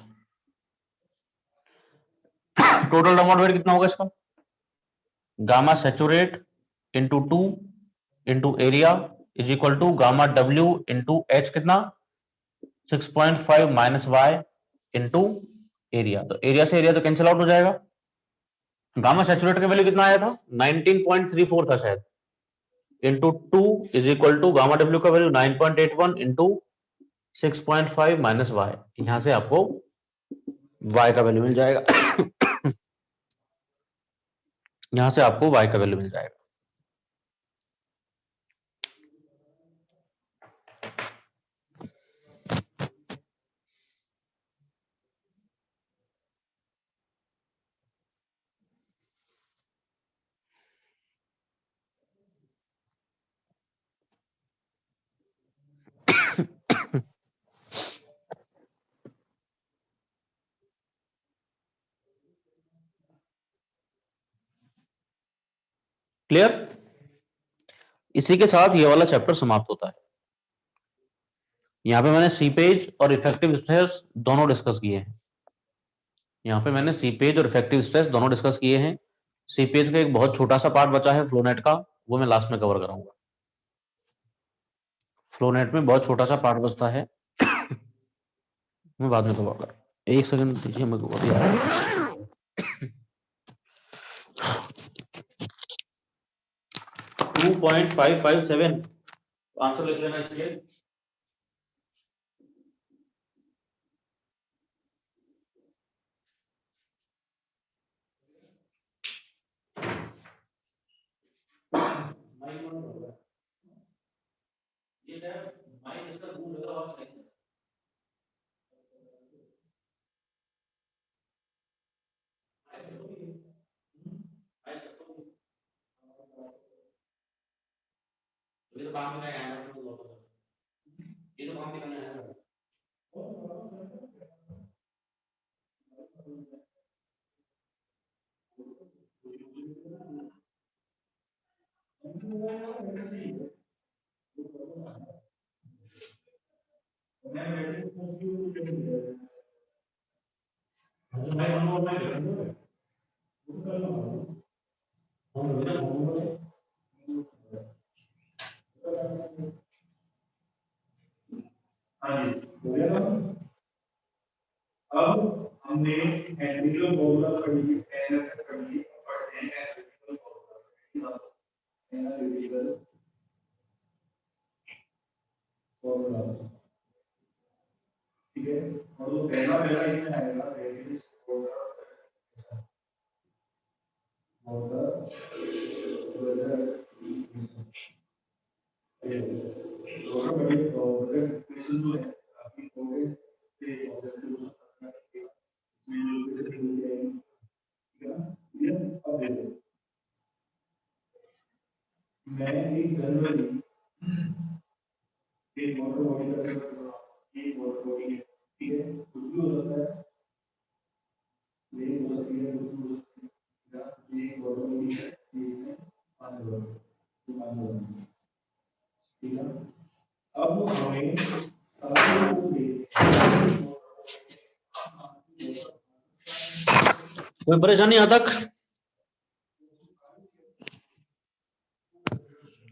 Total downward weight कितना होगा इसका? Gamma saturate into 2 into area is equal to gamma W into H कितना? 6.5 minus Y into area. तो area से area तो cancel out हो जाएगा। Gamma saturate का वैल्यू कितना आया था? 19.34 था शायद, into 2 is equal to gamma W का वैल्यू 9.81 इंटू 6.5 माइनस वाई। यहां से आपको वाई का वैल्यू मिल जाएगा। यहां से आपको वाई का वैल्यू मिल जाएगा। क्लियर? इसी के साथ ये वाला चैप्टर समाप्त होता है। यहां पे मैंने सीपेज और इफेक्टिव स्ट्रेस दोनों डिस्कस किए हैं। यहां पे मैंने सीपेज और इफेक्टिव स्ट्रेस दोनों डिस्कस किए हैं। सीपेज का एक बहुत छोटा सा पार्ट बचा है फ्लोनेट का, वो मैं लास्ट में कवर कराऊंगा। फ्लोनेट में बहुत छोटा सा पार्ट बचता है, मैं बाद में कवर करूँ। एक सेकंड दीजिए, मैं कवर यार। 2.557 आंसर लिख लेना इसके। ये तो काम दिखाया है, ये तो काम दिखाना है। हाँ जी, बोलिए ना। अब हमने एनालिटिकल फॉर्मूला पढ़ी, एनालिटिकल पढ़ी, पढ़ते हैं एनालिटिकल फॉर्मूला। एनालिटिकल फॉर्मूला, ठीक है। और वो पहला पहला इसमें आएगा, वेरिएबल्स फॉर्मूला कोई परेशानी यहाँ तक?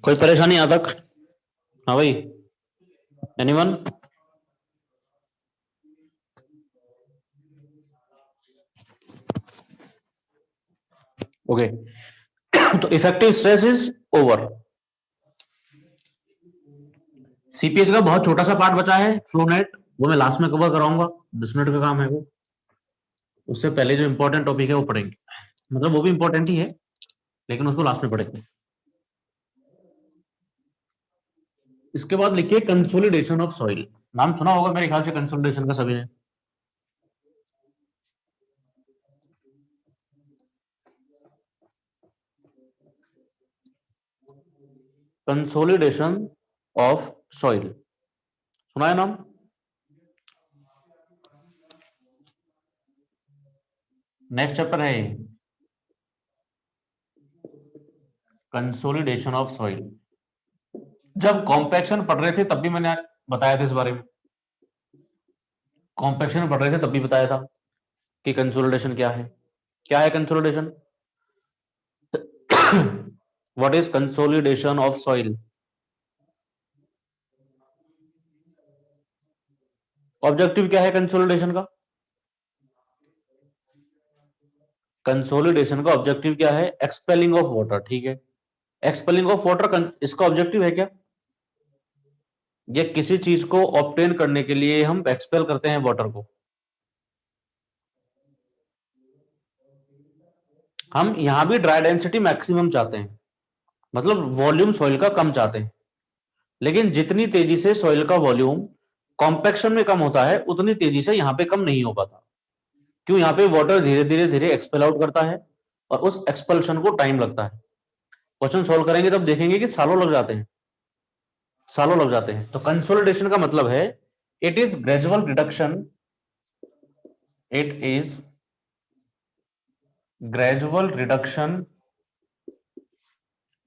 कोई परेशानी यहाँ तक? हाँ भाई, एनीवन? ओके, तो effective stress is over. CPH का बहुत छोटा सा पार्ट बचा है, फ्लो नेट, वो मैं लास्ट में कवर कराऊंगा, 10 मिनट का काम है वो। उससे पहले जो इंपॉर्टेंट टॉपिक है वो पढ़ेंगे, मतलब वो भी इंपॉर्टेंट ही है लेकिन उसको लास्ट में पढ़ेंगे। इसके बाद लिखिए कंसोलिडेशन ऑफ सॉइल। नाम सुना होगा मेरे ख्याल से कंसोलिडेशन का सभी ने। कंसोलिडेशन ऑफ सॉइल सुना है नाम? नेक्स्ट चैप्टर है कंसोलिडेशन ऑफ सॉइल। जब कॉम्पैक्शन पढ़ रहे थे तब भी मैंने बताया था इस बारे में, कॉम्पैक्शन पढ़ रहे थे तब भी बताया था कि कंसोलिडेशन क्या है। क्या है consolidation? What is consolidation of soil? Objective क्या है कंसोलिडेशन का? कंसोलिडेशन का ऑब्जेक्टिव क्या है? एक्सपेलिंग ऑफ वाटर, ठीक है। एक्सपेलिंग ऑफ वाटर इसका ऑब्जेक्टिव है क्या? ये किसी चीज को ऑब्टेन करने के लिए हम एक्सपेल करते हैं वाटर को। हम यहां भी ड्राई डेंसिटी मैक्सिमम चाहते हैं, मतलब वॉल्यूम सॉइल का कम चाहते हैं, लेकिन जितनी तेजी से सॉइल का वॉल्यूम कॉम्पैक्शन में कम होता है उतनी तेजी से यहां पे कम नहीं हो पाता। क्यों? यहां पे वाटर धीरे धीरे धीरे एक्सपेल आउट करता है और उस एक्सपल्शन को टाइम लगता है। क्वेश्चन सॉल्व करेंगे तब देखेंगे कि सालों लग जाते हैं, सालों लग जाते हैं। तो कंसोलिडेशन का मतलब है it is gradual reduction, it is gradual reduction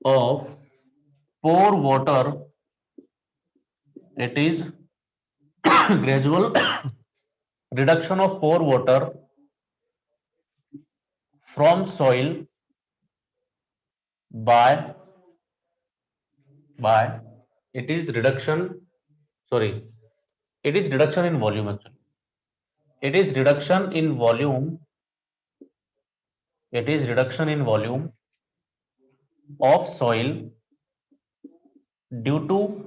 of pore water, it is gradual reduction of pore water from soil by it is reduction, sorry, it is reduction in volume actually, it is reduction in volume, it is reduction in volume of soil due to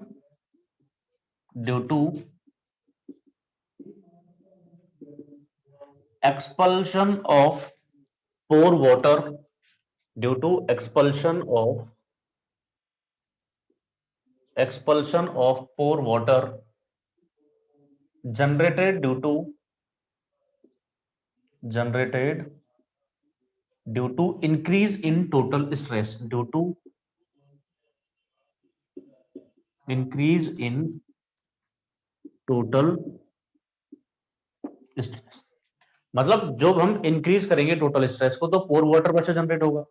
expulsion of pore water, due to expulsion of pore water generated due to increase in total stress, due to increase in total stress। मतलब जब हम increase करेंगे total stress को तो पोर water pressure generate होगा,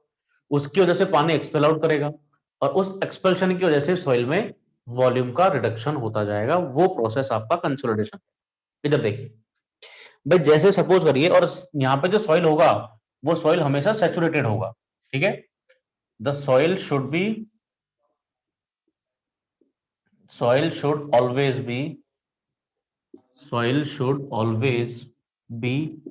उसकी वजह से पानी एक्सपेल आउट करेगा और उस एक्सपेल्शन की वजह से सॉइल में वॉल्यूम का रिडक्शन होता जाएगा। वो प्रोसेस आपका कंसोलिडेशन। इधर देखिए भाई, जैसे सपोज करिए, और यहाँ पे जो सॉइल होगा वो सॉइल हमेशा सैचुरेटेड होगा, ठीक है। The soil should be, soil should always be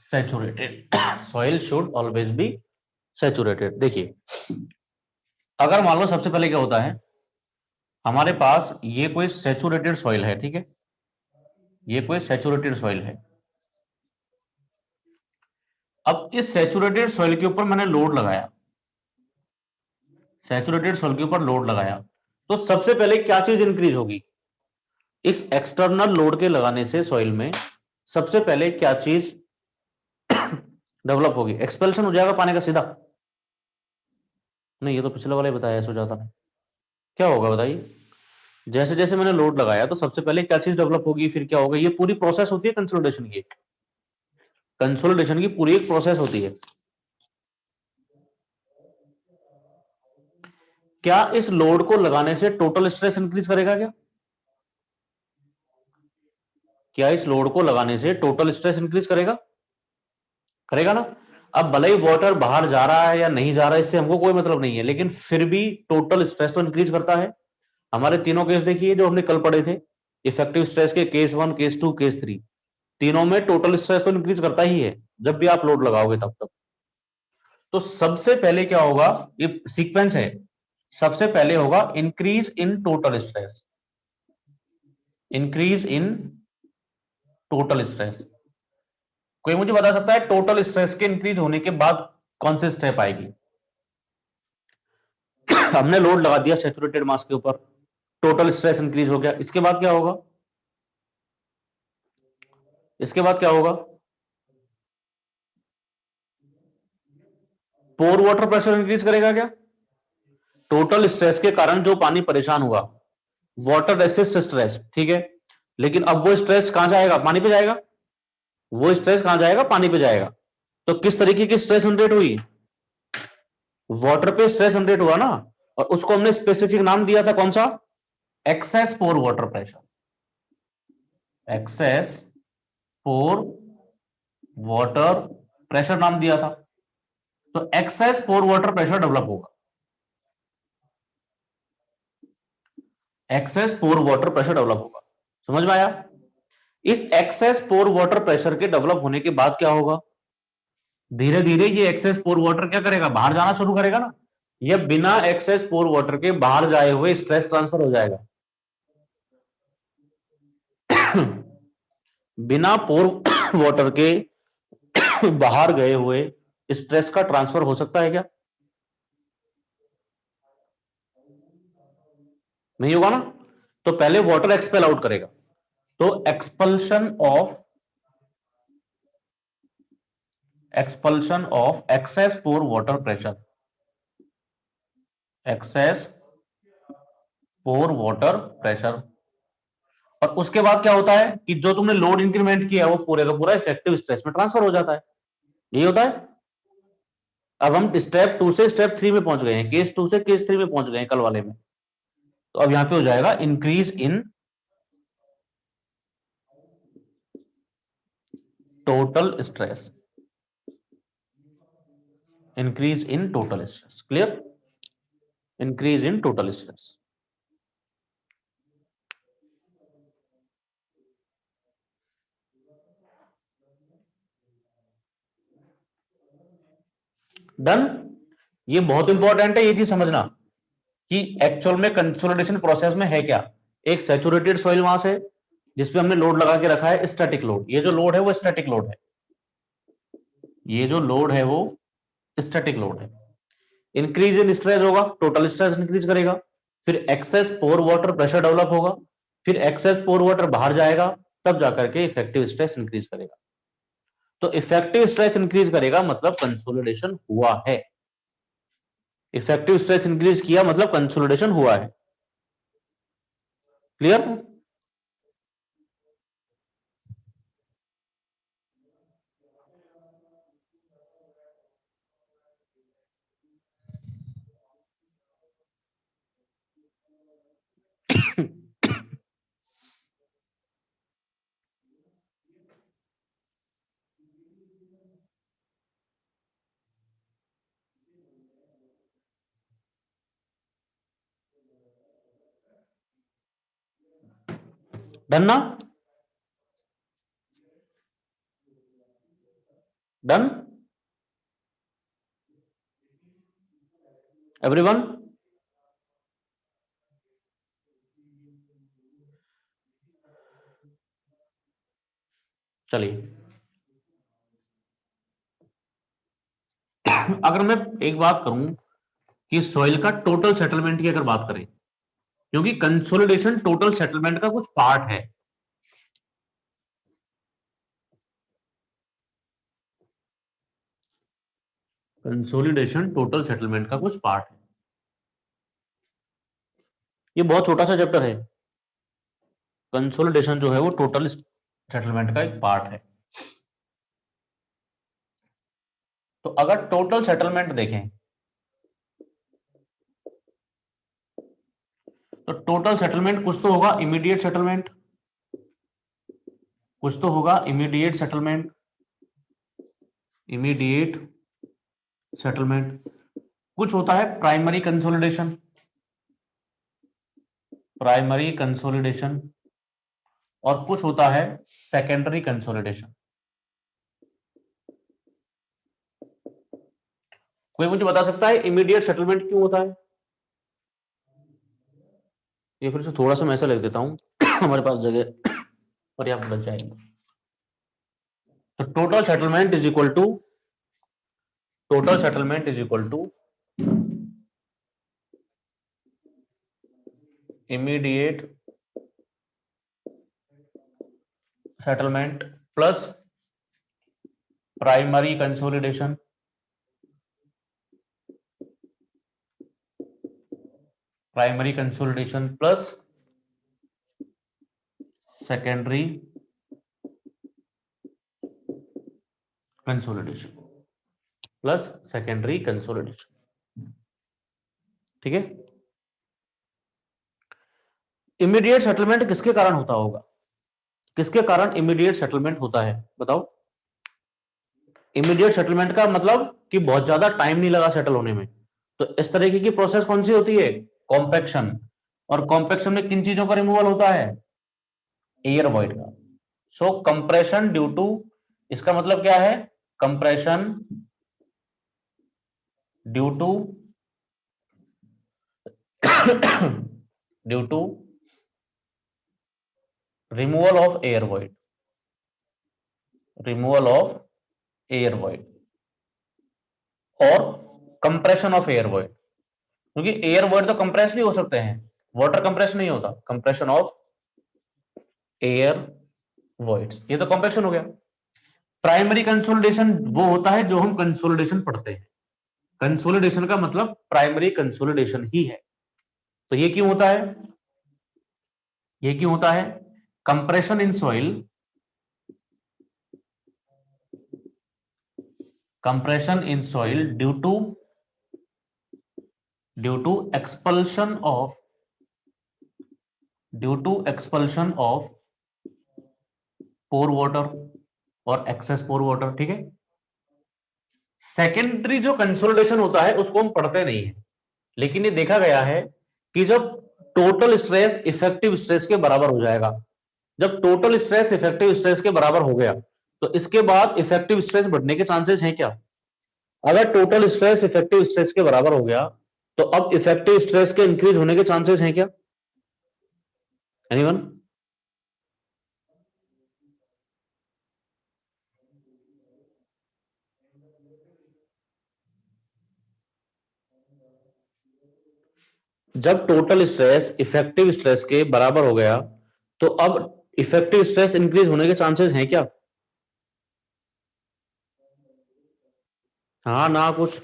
saturated soil should always be saturated। देखिए, अगर मान लो सबसे पहले क्या होता है, हमारे पास ये कोई सैचुरेटेड सॉइल है, ठीक है, ये कोई सैचुरेटेड सॉइल है। अब इस सैचुरेटेड सॉइल के ऊपर मैंने लोड लगाया, सैचुरेटेड सॉइल के ऊपर लोड लगाया, तो सबसे पहले क्या चीज इंक्रीज होगी? इस एक्सटर्नल लोड के लगाने से सॉइल में सबसे पहले क्या चीज डेवलप होगी? एक्सपेल्शन हो जाएगा पानी का सीधा? नहीं, ये तो पिछले वाला ही बताया सुजाता ने। क्या होगा बताइए? जैसे जैसे मैंने लोड लगाया तो सबसे पहले क्या चीज डेवलप होगी, फिर क्या होगा? ये पूरी प्रोसेस होती है कंसोलिडेशन की, कंसोलिडेशन की पूरी एक प्रोसेस होती है। क्या इस लोड को लगाने से टोटल स्ट्रेस इंक्रीज करेगा क्या? क्या इस लोड को लगाने से टोटल स्ट्रेस इंक्रीज करेगा? करेगा ना? अब भले ही वाटर बाहर जा रहा है या नहीं जा रहा है, इससे हमको कोई मतलब नहीं है, लेकिन फिर भी टोटल स्ट्रेस तो इंक्रीज करता है। हमारे तीनों केस देखिए जो हमने कल पढ़े थे, इफेक्टिव स्ट्रेस के केस 1, केस 2, केस 3, तीनों में टोटल स्ट्रेस तो इंक्रीज करता ही है जब भी आप लोड लगाओगे तब तब। तो सबसे पहले क्या होगा, ये सीक्वेंस है, सबसे पहले होगा increase in total stress, increase in total stress. कोई मुझे बता सकता है टोटल स्ट्रेस के इंक्रीज होने के बाद कौन से स्टेप आएगी? हमने लोड लगा दिया सैचुरेटेड मास के ऊपर, टोटल स्ट्रेस इंक्रीज हो गया, इसके बाद क्या होगा? इसके बाद क्या होगा? पोर वाटर प्रेशर इंक्रीज करेगा क्या? टोटल स्ट्रेस के कारण जो पानी परेशान हुआ, वाटर रेसिस्ट स्ट्रेस, ठीक है, लेकिन अब वो स्ट्रेस कहां जाएगा? पानी पे जाएगा। वो स्ट्रेस कहां जाएगा? पानी पे जाएगा। तो किस तरीके की स्ट्रेस जनरेट हुई? वाटर पे स्ट्रेस जनरेट हुआ ना, और उसको हमने स्पेसिफिक नाम दिया था, कौन सा? Excess pore water pressure, excess pore water pressure नाम दिया था। तो excess pore water pressure develop होगा, excess pore water pressure develop होगा। समझ में आया? इस एक्सेस पोर वाटर प्रेशर के डेवलप होने के बाद क्या होगा? धीरे धीरे ये एक्सेस पोर वाटर क्या करेगा? बाहर जाना शुरू करेगा ना। ये बिना एक्सेस पोर वाटर के बाहर जाए हुए स्ट्रेस ट्रांसफर हो जाएगा। बिना पोर वाटर के बाहर गए हुए स्ट्रेस का ट्रांसफर हो सकता है क्या? नहीं होगा ना। तो पहले वाटर एक्सपेल आउट करेगा, तो expulsion of access pore water pressure, excess pore water pressure. और उसके बाद क्या होता है कि जो तुमने लोड इंक्रीमेंट किया है वो पूरे का पूरा इफेक्टिव स्ट्रेस में ट्रांसफर हो जाता है। यही होता है। अब हम स्टेप 2 से स्टेप 3 में पहुंच गए हैं, केस 2 से केस 3 में पहुंच गए हैं कल वाले में। तो अब यहां पे हो जाएगा increase in total stress, increase in total stress. Clear? Increase in total stress. Done. ये बहुत इंपॉर्टेंट है ये चीज समझना कि एक्चुअल में कंसोलिडेशन प्रोसेस में है क्या। एक सैचुरेटेड सॉइल मास है जिसपे हमने लोड लगा के रखा है, स्टैटिक लोड। ये जो लोड है वो स्टैटिक लोड है, ये जो लोड है वो स्टैटिक लोड है। इंक्रीज इन स्ट्रेस होगा, टोटल स्ट्रेस इंक्रीज करेगा, फिर access pore water pressure develop होगा, फिर एक्सेस पोर वाटर बाहर जाएगा, तब जाकर के इफेक्टिव स्ट्रेस इंक्रीज करेगा। तो इफेक्टिव स्ट्रेस इंक्रीज करेगा मतलब कंसोलिडेशन हुआ है। इफेक्टिव स्ट्रेस इंक्रीज किया मतलब कंसोलिडेशन हुआ है। क्लियर? डन ना? Done everyone? चलिए अगर मैं एक बात करूं कि सॉइल का टोटल सेटलमेंट की अगर बात करें, क्योंकि कंसोलिडेशन टोटल सेटलमेंट का कुछ पार्ट है, कंसोलिडेशन टोटल सेटलमेंट का कुछ पार्ट है। ये बहुत छोटा सा चैप्टर है, कंसोलिडेशन जो है वो टोटल सेटलमेंट का एक पार्ट है। तो अगर टोटल सेटलमेंट देखें तो टोटल सेटलमेंट कुछ तो होगा इमीडिएट सेटलमेंट, कुछ तो होगा इमीडिएट सेटलमेंट, इमीडिएट सेटलमेंट, कुछ होता है प्राइमरी कंसोलिडेशन, प्राइमरी कंसोलिडेशन, और कुछ होता है सेकेंडरी कंसोलिडेशन। कोई मुझे बता सकता है इमीडिएट सेटलमेंट क्यों होता है? ये फिर से थोड़ा सा मैं ऐसा लिख देता हूं हमारे पास जगह पर्याप्त बच जाएगी। तो total settlement is equal to, total settlement is equal to immediate settlement plus primary consolidation, primary consolidation plus secondary consolidation, plus secondary consolidation. ठीक है, इमीडिएट सेटलमेंट किसके कारण होता होगा? किसके कारण इमीडिएट सेटलमेंट होता है बताओ? इमीडिएट सेटलमेंट का मतलब कि बहुत ज्यादा टाइम नहीं लगा सेटल होने में। तो इस तरीके की प्रोसेस कौन सी होती है? कॉम्पैक्शन। और कॉम्पैक्शन में किन चीजों का रिमूवल होता है? एयर वॉइड का। सो कंप्रेशन ड्यू टू, इसका मतलब क्या है? Compression due to due to removal of air void, removal of air void और कंप्रेशन ऑफ एयर वॉइड। क्योंकि एयर वॉइड तो कंप्रेस भी हो सकते हैं, वाटर कंप्रेस नहीं होता। कंप्रेशन ऑफ एयर वॉइड्स, ये तो कंप्रेशन हो गया। प्राइमरी कंसोलिडेशन वो होता है जो हम कंसोलिडेशन पढ़ते हैं, कंसोलिडेशन का मतलब प्राइमरी कंसोलिडेशन ही है। तो ये क्यों होता है? ये क्यों होता है? Compression in soil, compression in soil due to expulsion of, due to expulsion of pore water और एक्सेस पोर वाटर। ठीक है, सेकेंडरी जो कंसोलिडेशन होता है उसको हम पढ़ते नहीं है, लेकिन ये देखा गया है कि जब टोटल स्ट्रेस इफेक्टिव स्ट्रेस के बराबर हो जाएगा, जब टोटल स्ट्रेस इफेक्टिव स्ट्रेस के बराबर हो गया तो इसके बाद इफेक्टिव स्ट्रेस बढ़ने के चांसेस हैं क्या? अगर टोटल स्ट्रेस इफेक्टिव स्ट्रेस के बराबर हो गया तो अब इफेक्टिव स्ट्रेस के इंक्रीज होने के चांसेस हैं क्या? एनीवन? जब टोटल स्ट्रेस इफेक्टिव स्ट्रेस के बराबर हो गया तो अब इफेक्टिव स्ट्रेस इंक्रीज होने के चांसेस हैं क्या? हाँ ना कुछ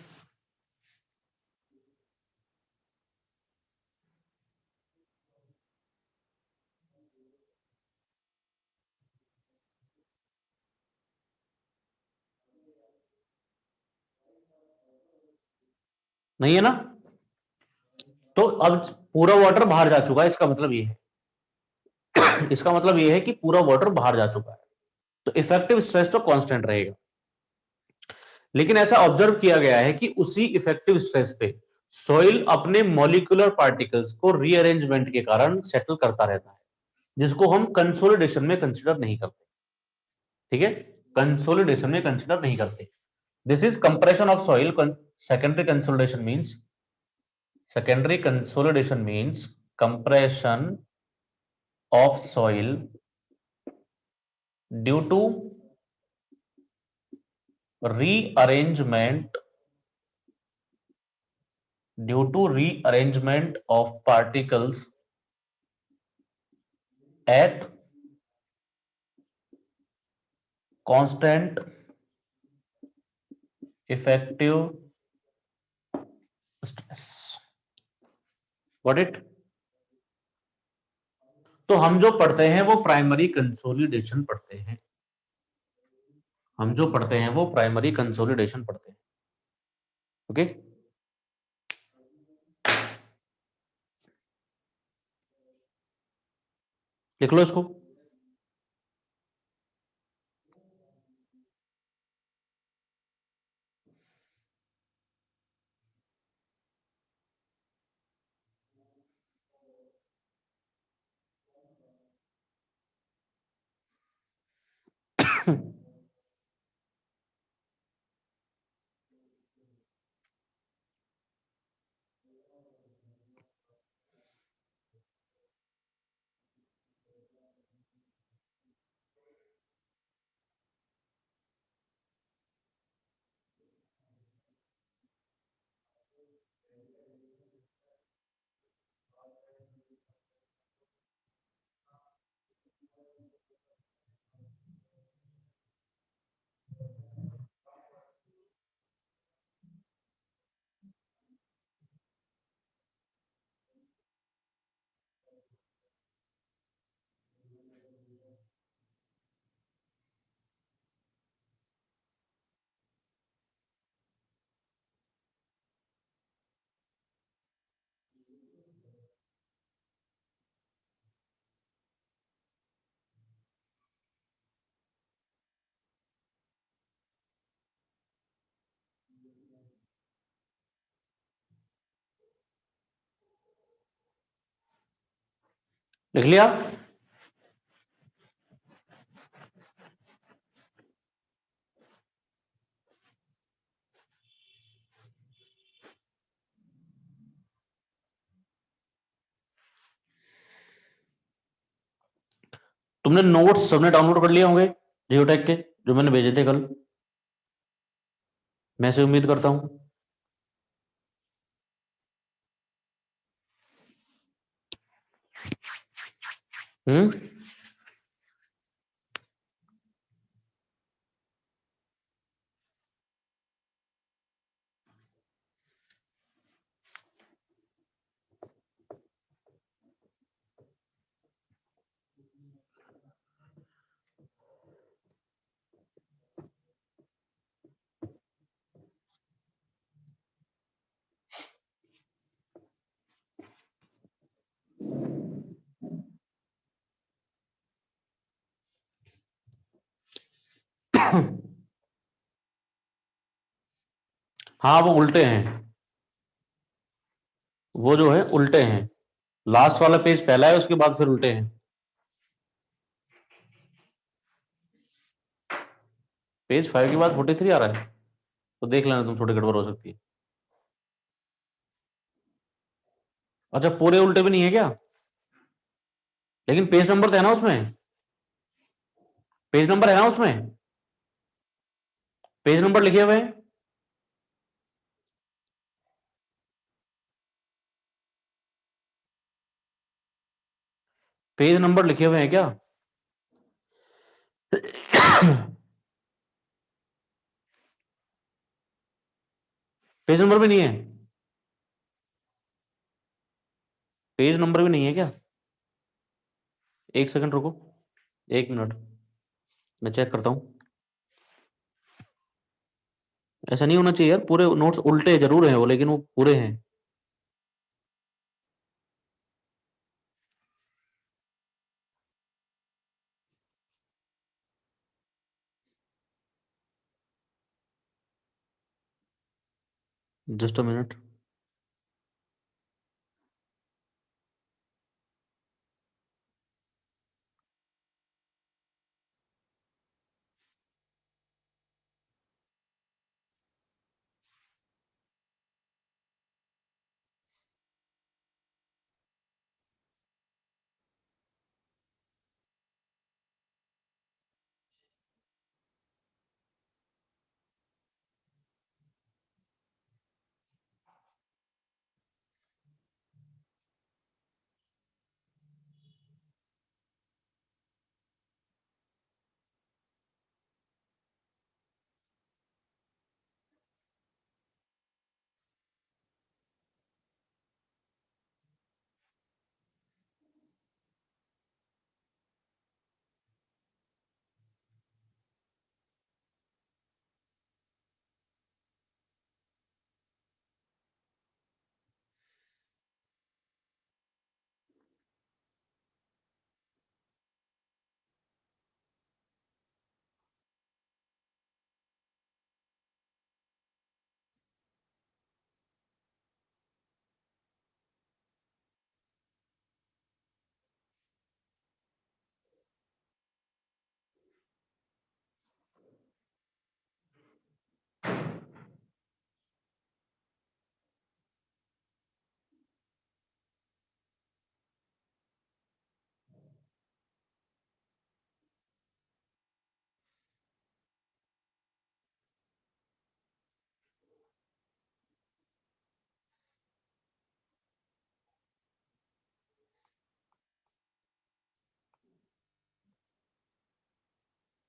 नहीं है ना? तो अब पूरा वाटर बाहर जा चुका है, इसका मतलब ये है इसका मतलब ये है कि पूरा वाटर बाहर जा चुका है, तो इफेक्टिव स्ट्रेस तो कांस्टेंट रहेगा। लेकिन ऐसा ऑब्जर्व किया गया है कि उसी इफेक्टिव स्ट्रेस पे सॉइल अपने मॉलिक्यूलर पार्टिकल्स को रीअरेंजमेंट के कारण सेटल करता रहता है, जिसको हम कंसोलिडेशन में कंसीडर नहीं करते। ठीक है, कंसोलिडेशन में कंसीडर नहीं करते। This is compression of soil. Secondary consolidation means, secondary consolidation means compression of soil due to rearrangement due to rearrangement of particles at constant effective stress. What it. तो हम जो पढ़ते हैं वो प्राइमरी कंसोलिडेशन पढ़ते हैं, हम जो पढ़ते हैं वो प्राइमरी कंसोलिडेशन पढ़ते हैं। ओके लिख लो इसको। लिख लिया। तुमने नोट्स सबने डाउनलोड कर लिए होंगे जियोटेक के, जो मैंने भेजे थे कल, मैं से उम्मीद करता हूं। हम्म। हाँ वो उल्टे हैं, वो जो है उल्टे हैं। लास्ट वाला पेज पहला है, उसके बाद फिर उल्टे हैं। पेज 5 के बाद 43 आ रहा है, तो देख लेना तुम, थोड़ी गड़बड़ हो सकती है। अच्छा पूरे उल्टे भी नहीं है क्या? लेकिन पेज नंबर तो है ना उसमें, पेज नंबर है ना उसमें, पेज नंबर लिखे हुए हैं। पेज नंबर लिखे हुए हैं क्या? पेज नंबर भी नहीं है, पेज नंबर भी नहीं है क्या? एक सेकंड रुको, एक मिनट, मैं चेक करता हूं। ऐसा नहीं होना चाहिए यार, पूरे नोट्स उल्टे जरूर हैं वो, लेकिन वो पूरे हैं। Just a minute.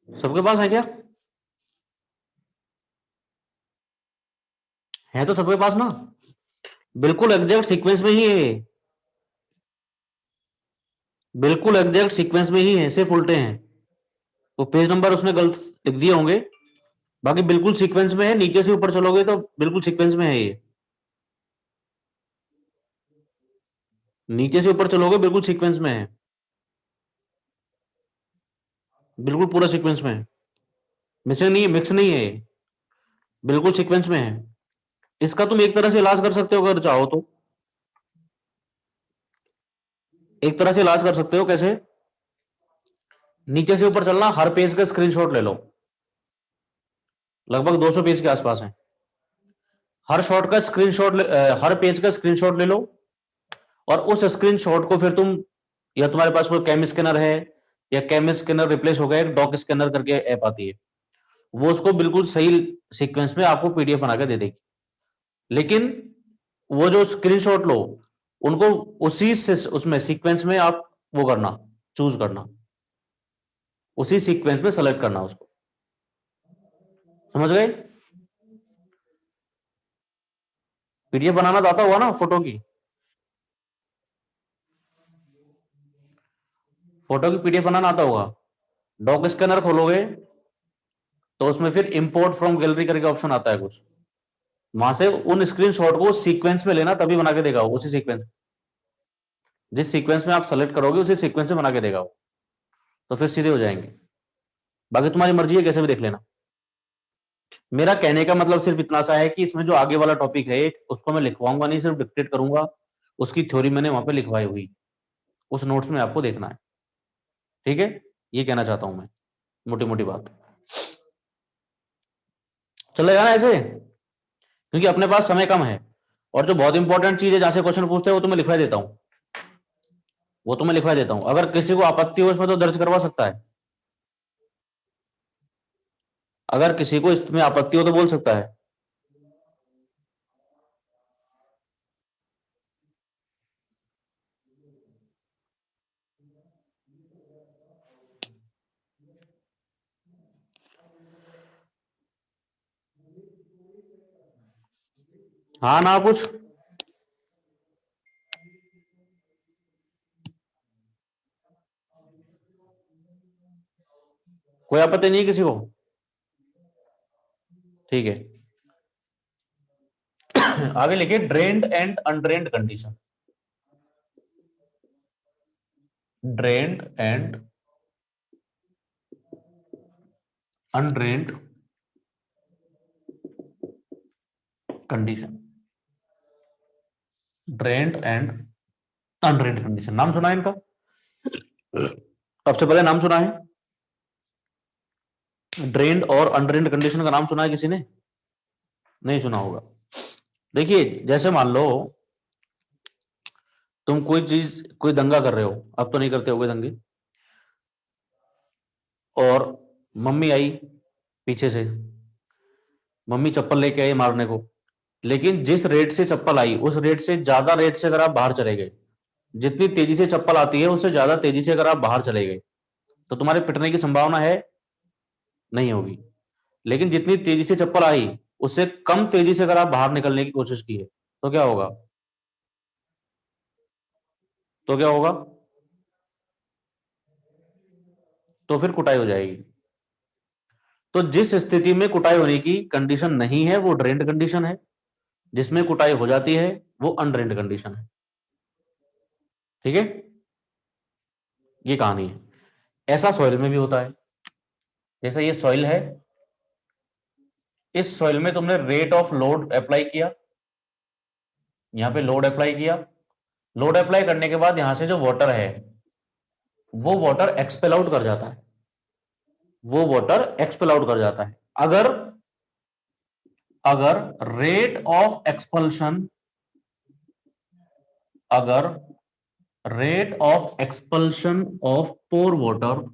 सबके पास है क्या? है तो सबके पास ना, बिल्कुल एग्जैक्ट सीक्वेंस में ही है, बिल्कुल एग्जैक्ट सीक्वेंस में ही है, सिर्फ उल्टे हैं। वो पेज नंबर उसने गलत लिख दिए होंगे, बाकी बिल्कुल सीक्वेंस में है। नीचे से ऊपर चलोगे तो बिल्कुल सीक्वेंस में है ये, नीचे से ऊपर चलोगे बिल्कुल सीक्वेंस में है, बिल्कुल पूरा सीक्वेंस में है, मिसिंग नहीं है, मिक्स नहीं है ये, बिल्कुल सीक्वेंस में है। इसका तुम एक तरह से इलाज कर सकते हो अगर चाहो तो, एक तरह से इलाज कर सकते हो। कैसे? नीचे से ऊपर चलना, हर पेज का स्क्रीनशॉट ले लो, लगभग 200 पेज के आसपास है। हर शॉट का स्क्रीनशॉट, हर पेज का स्क्रीनशॉट ले लो, और उस स्क्रीनशॉट को फिर तुम, या तुम्हारे पास कोई कैम स्कैनर है, या कैम स्कैनर रिप्लेस हो गया, एक डॉक स्कैनर करके ऐप आती है, वो उसको बिल्कुल सही सीक्वेंस में आपको पीडीएफ बना के दे देगी। लेकिन वो जो स्क्रीनशॉट लो, उनको उसी से उसमें सीक्वेंस में आप वो करना, चूज करना, उसी सीक्वेंस में सेलेक्ट करना उसको। समझ गए? पीडीएफ बनाना तो आता हुआ ना फोटो की, फोटो की पीडीएफ बनाना आता होगा। डॉक स्कैनर खोलोगे तो उसमें फिर इंपोर्ट फ्रॉम गैलरी करके ऑप्शन आता है कुछ, वहां से उन स्क्रीनशॉट को सीक्वेंस में लेना, तभी बना के देगा वो, उसी सीक्वेंस, जिस सीक्वेंस में आप सेलेक्ट करोगे उसी सीक्वेंस में बना के देगा वो, तो फिर सीधे हो जाएंगे। बाकी तुम्हारी मर्जी है, कैसे भी देख लेना। मेरा कहने का मतलब सिर्फ इतना सा है कि इसमें जो आगे वाला टॉपिक है उसको मैं लिखवाऊंगा नहीं, सिर्फ डिक्टेट करूंगा, उसकी थ्योरी मैंने वहां पे लिखवाई हुई, उस नोट्स में आपको देखना है। ठीक है, ये कहना चाहता हूं मैं, मोटी मोटी बात। चलेगा ना ऐसे? क्योंकि अपने पास समय कम है, और जो बहुत इंपॉर्टेंट चीज है जहां से क्वेश्चन पूछते हैं वो तो मैं लिखवा देता हूं, वो तो मैं लिखवा देता हूं। अगर किसी को आपत्ति हो इसमें तो दर्ज करवा सकता है, अगर किसी को इसमें आपत्ति हो तो बोल सकता है। हाँ ना कुछ, कोई आपत्ति नहीं है किसी को? ठीक है। आगे लिखिए drained and undrained condition, drained and undrained condition, drained and undrained condition, नाम सुना है इनका? सबसे पहले नाम सुना है ड्रेन्ड और अनड्रेन्ड कंडीशन का, नाम सुना है किसी ने? नहीं सुना होगा। देखिए जैसे मान लो तुम कोई चीज, कोई दंगा कर रहे हो, अब तो नहीं करते हो दंगे, और मम्मी आई पीछे से, मम्मी चप्पल लेके आई मारने को, लेकिन जिस रेट से चप्पल आई उस रेट से ज्यादा रेट से अगर आप बाहर चले गए, जितनी तेजी से चप्पल आती है उससे ज्यादा तेजी से अगर आप बाहर चले गए, तो तुम्हारे पिटने की संभावना है? नहीं होगी। लेकिन जितनी तेजी से चप्पल आई उससे कम तेजी से अगर आप बाहर निकलने की कोशिश की है, तो क्या होगा? तो क्या होगा? तो फिर कुटाई हो जाएगी। तो जिस स्थिति में कुटाई होने की कंडीशन नहीं है वो ड्रेन्ड कंडीशन है, जिसमें कुटाई हो जाती है वो अनड्रेन्ड कंडीशन है। ठीक है, ये कहानी है। ऐसा सॉइल में भी होता है, जैसे ये सॉइल है, इस सॉइल में तुमने रेट ऑफ लोड अप्लाई किया, यहां पे लोड अप्लाई किया, लोड अप्लाई करने के बाद यहां से जो वाटर है वो वाटर एक्सपेल आउट कर जाता है, वो वाटर एक्सपेल आउट कर जाता है। अगर अगर रेट ऑफ एक्सपल्शन, अगर rate of expulsion of pore water,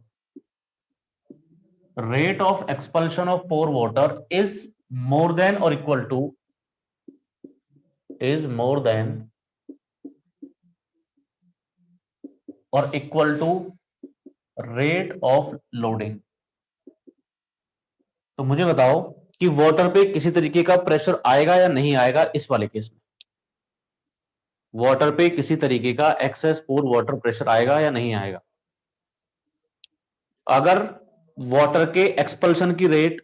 rate of expulsion of pore water is more than or equal to, is more than or equal to rate of loading, तो मुझे बताओ कि वाटर पे किसी तरीके का pressure आएगा या नहीं आएगा इस वाले केस में। वाटर पे किसी तरीके का एक्सेस पोर वाटर प्रेशर आएगा या नहीं आएगा? अगर वाटर के एक्सपल्शन की रेट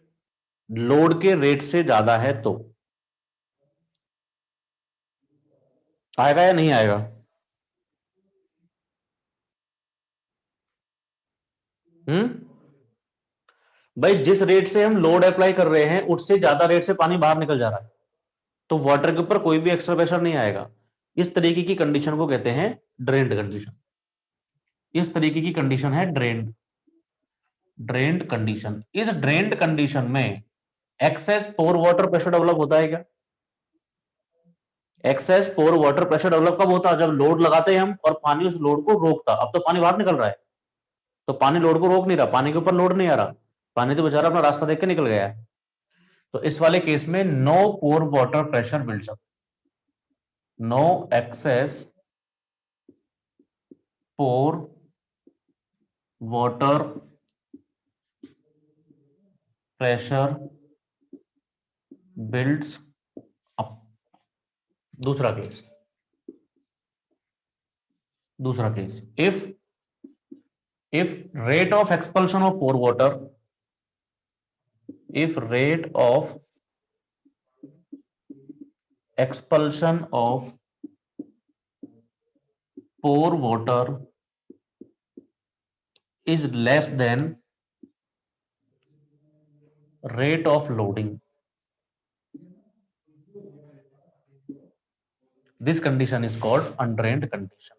लोड के रेट से ज्यादा है तो आएगा या नहीं आएगा? भाई जिस रेट से हम लोड अप्लाई कर रहे हैं उससे ज्यादा रेट से पानी बाहर निकल जा रहा है, तो वाटर के ऊपर कोई भी एक्स्ट्रा प्रेशर नहीं आएगा। इस तरीके की कंडीशन को कहते हैं ड्रेन्ड कंडीशन। इस तरीके की कंडीशन है ड्रेन्ड ड्रेन्ड कंडीशन। इस ड्रेन्ड कंडीशन में access pore water pressure develop होता है क्या? Access pore water pressure develop कब होता है? जब लोड लगाते हैं हम और पानी उस लोड को रोकता। अब तो पानी बाहर निकल रहा है, तो पानी लोड को रोक नहीं रहा, पानी के ऊपर लोड नहीं आ रहा, पानी तो बेचारा अपना रास्ता देख के निकल गया है। तो इस वाले केस में no pore water pressure builds up, no excess pore water pressure builds up. दूसरा case if rate of expulsion of pore water, if rate of expulsion of pore water is less than rate of loading, this condition is called undrained condition.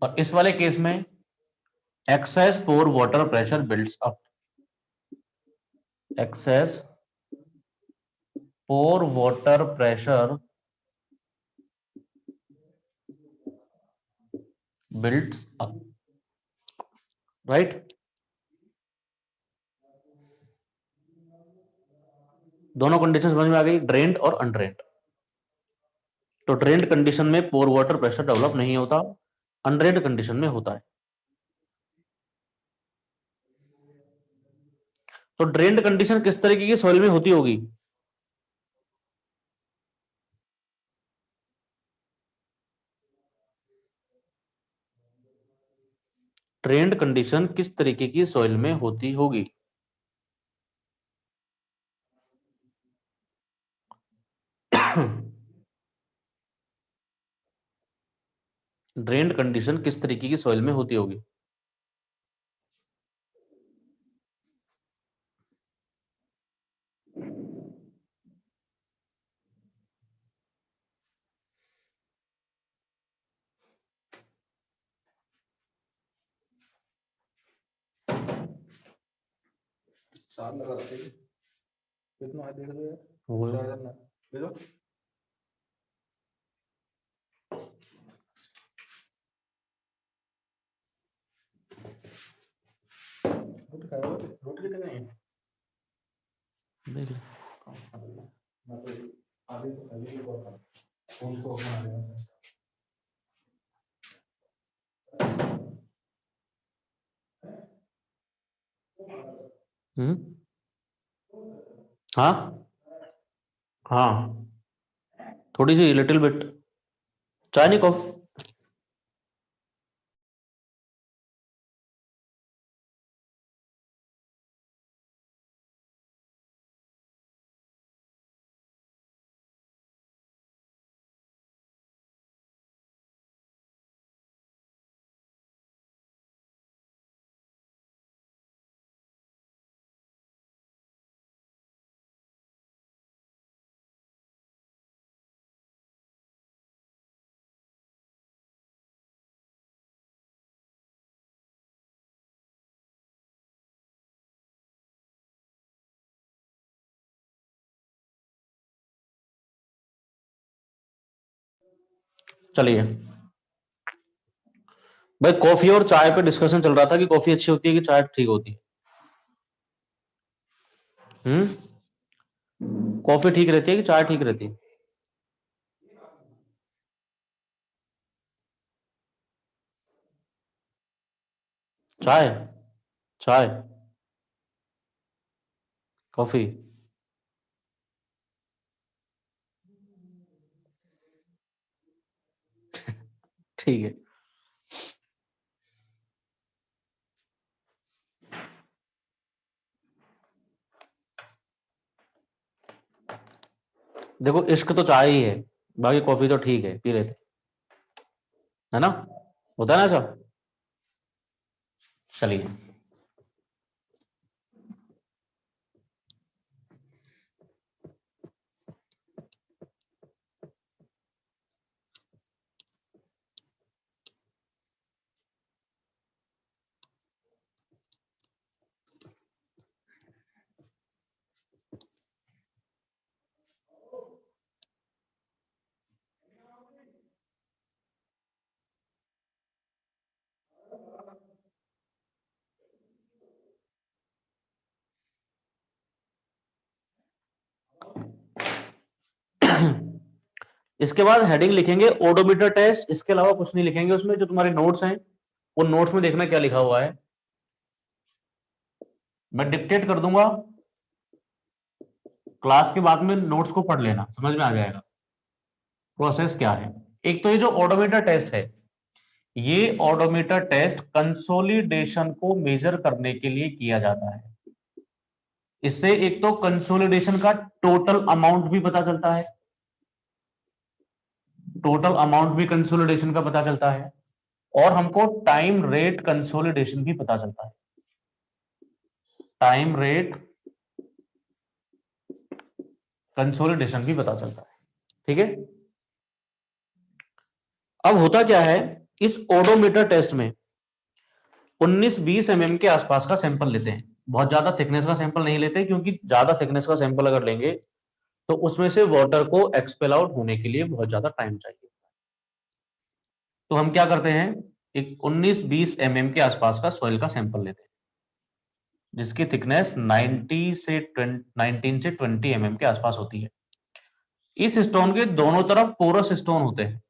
और इस वाले case में access pore water pressure builds up, access pore water pressure builds up, right? दोनों condition समझ में आ गई, drained और अनड्रेन्ड। तो ड्रेन्ड कंडीशन में पोर वाटर प्रेशर डेवलप नहीं होता, अनड्रेन्ड कंडीशन में होता है। तो ड्रेन्ड कंडीशन किस तरीके की सॉइल में होती होगी? ड्रेन्ड कंडीशन किस तरीके की सॉइल में होती होगी? ड्रेन्ड कंडीशन किस तरीके की सॉइल में होती होगी? साल लगा सकते हैं। कितना है देख लो यार, वो 4 दिन ले लो। रोटी खाओ, रोटी कितने हैं? देख ले। मैं तो आधी तो खाली ही बहुत था, उनको बना देना। हाँ हाँ, थोड़ी सी लिटिल बिट। चाय नहीं, कॉफी? चलिए भाई, कॉफी और चाय पे डिस्कशन चल रहा था कि कॉफी अच्छी होती है कि चाय ठीक होती है। कॉफी ठीक रहती है कि चाय ठीक रहती है? चाय, चाय, कॉफी, ठीक है। देखो इश्क तो चाय ही है, बाकी कॉफी तो ठीक है, पी लेते, है ना, होता है ना सब। चलिए, इसके बाद हेडिंग लिखेंगे ओडोमीटर टेस्ट, इसके अलावा कुछ नहीं लिखेंगे उसमें। जो तुम्हारे नोट्स हैं उन नोट्स में देखना क्या लिखा हुआ है, मैं डिक्टेट कर दूंगा, क्लास के बाद में नोट्स को पढ़ लेना, समझ में आ जाएगा प्रोसेस क्या है। एक तो ये जो ओडोमीटर टेस्ट है, ये ओडोमीटर टेस्ट कंसोलिडेशन को मेजर करने के लिए किया जाता है। इससे एक तो कंसोलिडेशन का टोटल अमाउंट भी पता चलता है, टोटल अमाउंट भी कंसोलिडेशन का पता चलता है, और हमको टाइम रेट कंसोलिडेशन भी पता चलता है, टाइम रेट कंसोलिडेशन भी पता चलता है, ठीक है। अब होता क्या है, इस ओडोमीटर टेस्ट में 19-20 mm के आसपास का सैंपल लेते हैं, बहुत ज्यादा थिकनेस का सैंपल नहीं लेते, क्योंकि ज्यादा थिकनेस का सैंपल अगर लेंगे तो उसमें से वाटर को एक्सपेल आउट होने के लिए बहुत ज्यादा टाइम चाहिए। तो हम क्या करते हैं, एक 19-20 mm के आसपास का सॉइल का सैंपल लेते हैं, जिसकी थिकनेस 19 से 20 mm के आसपास होती है। इस स्टोन के दोनों तरफ पोरस स्टोन होते हैं,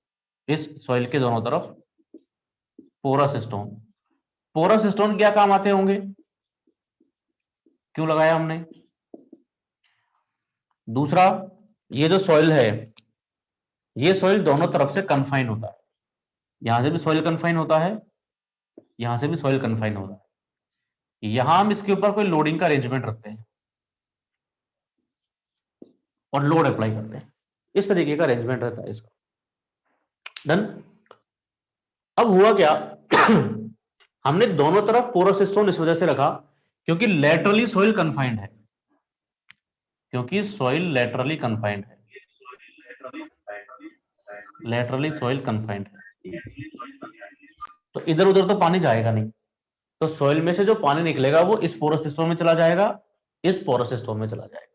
इस सॉइल के दोनों तरफ पोरस स्टोन। पोरस स्टोन क्या काम आते होंगे, क्यों लगाया हमने। दूसरा, ये जो सॉइल है, ये सॉइल दोनों तरफ से कन्फाइन होता है, यहां से भी सॉइल कन्फाइन होता है, यहां से भी सॉइल कन्फाइन होता है। यहां हम इसके ऊपर कोई लोडिंग का अरेंजमेंट रखते हैं और लोड अप्लाई करते हैं, इस तरीके का अरेंजमेंट रहता है इसका। डन। अब हुआ क्या हमने दोनों तरफ पोरस स्टोन इस वजह से रखा क्योंकि लेटरली सॉइल कन्फाइंड है, क्योंकि सॉइल लेटरली कन्फाइंड है, लेटरली सॉइल कन्फाइंड है, तो इधर उधर तो पानी जाएगा नहीं, तो सॉइल में से जो पानी निकलेगा वो इस पोरस स्टोन में चला जाएगा, इस पोरस स्टोन में चला जाएगा।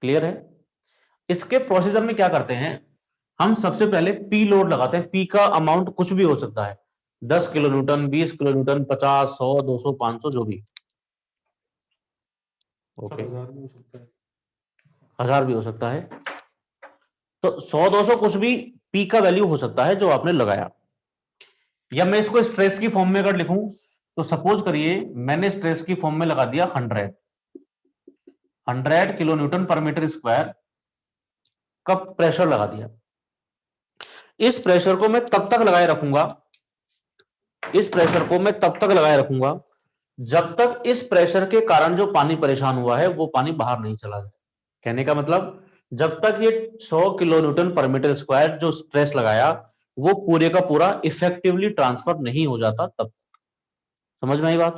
क्लियर है। इसके प्रोसीजर में क्या करते हैं, हम सबसे पहले पी लोड लगाते हैं। पी का अमाउंट कुछ भी हो सकता है, 10 किलो न्यूटन, 20 किलो न्यूटन, 50, 100, 200, 500, जो भी। ओके, 1000 भी हो सकता है, तो 100, 200 कुछ भी पी का वैल्यू हो सकता है जो आपने लगाया। या मैं इसको स्ट्रेस की फॉर्म में अगर लिखूं, तो सपोज करिए मैंने स्ट्रेस की फॉर्म में लगा दिया 100 kilo newton per metre square का प्रेशर लगा दिया। इस प्रेशर को मैं तब तक लगाए रखूंगा, इस प्रेशर को मैं तब तक लगाए रखूंगा जब तक इस प्रेशर के कारण जो पानी परेशान हुआ है वो पानी बाहर नहीं चला जाए। कहने का मतलब, जब तक ये 100 kilo newton per metre square जो स्ट्रेस लगाया वो पूरे का पूरा इफेक्टिवली ट्रांसफर नहीं हो जाता, तब तक। समझ में आई बात।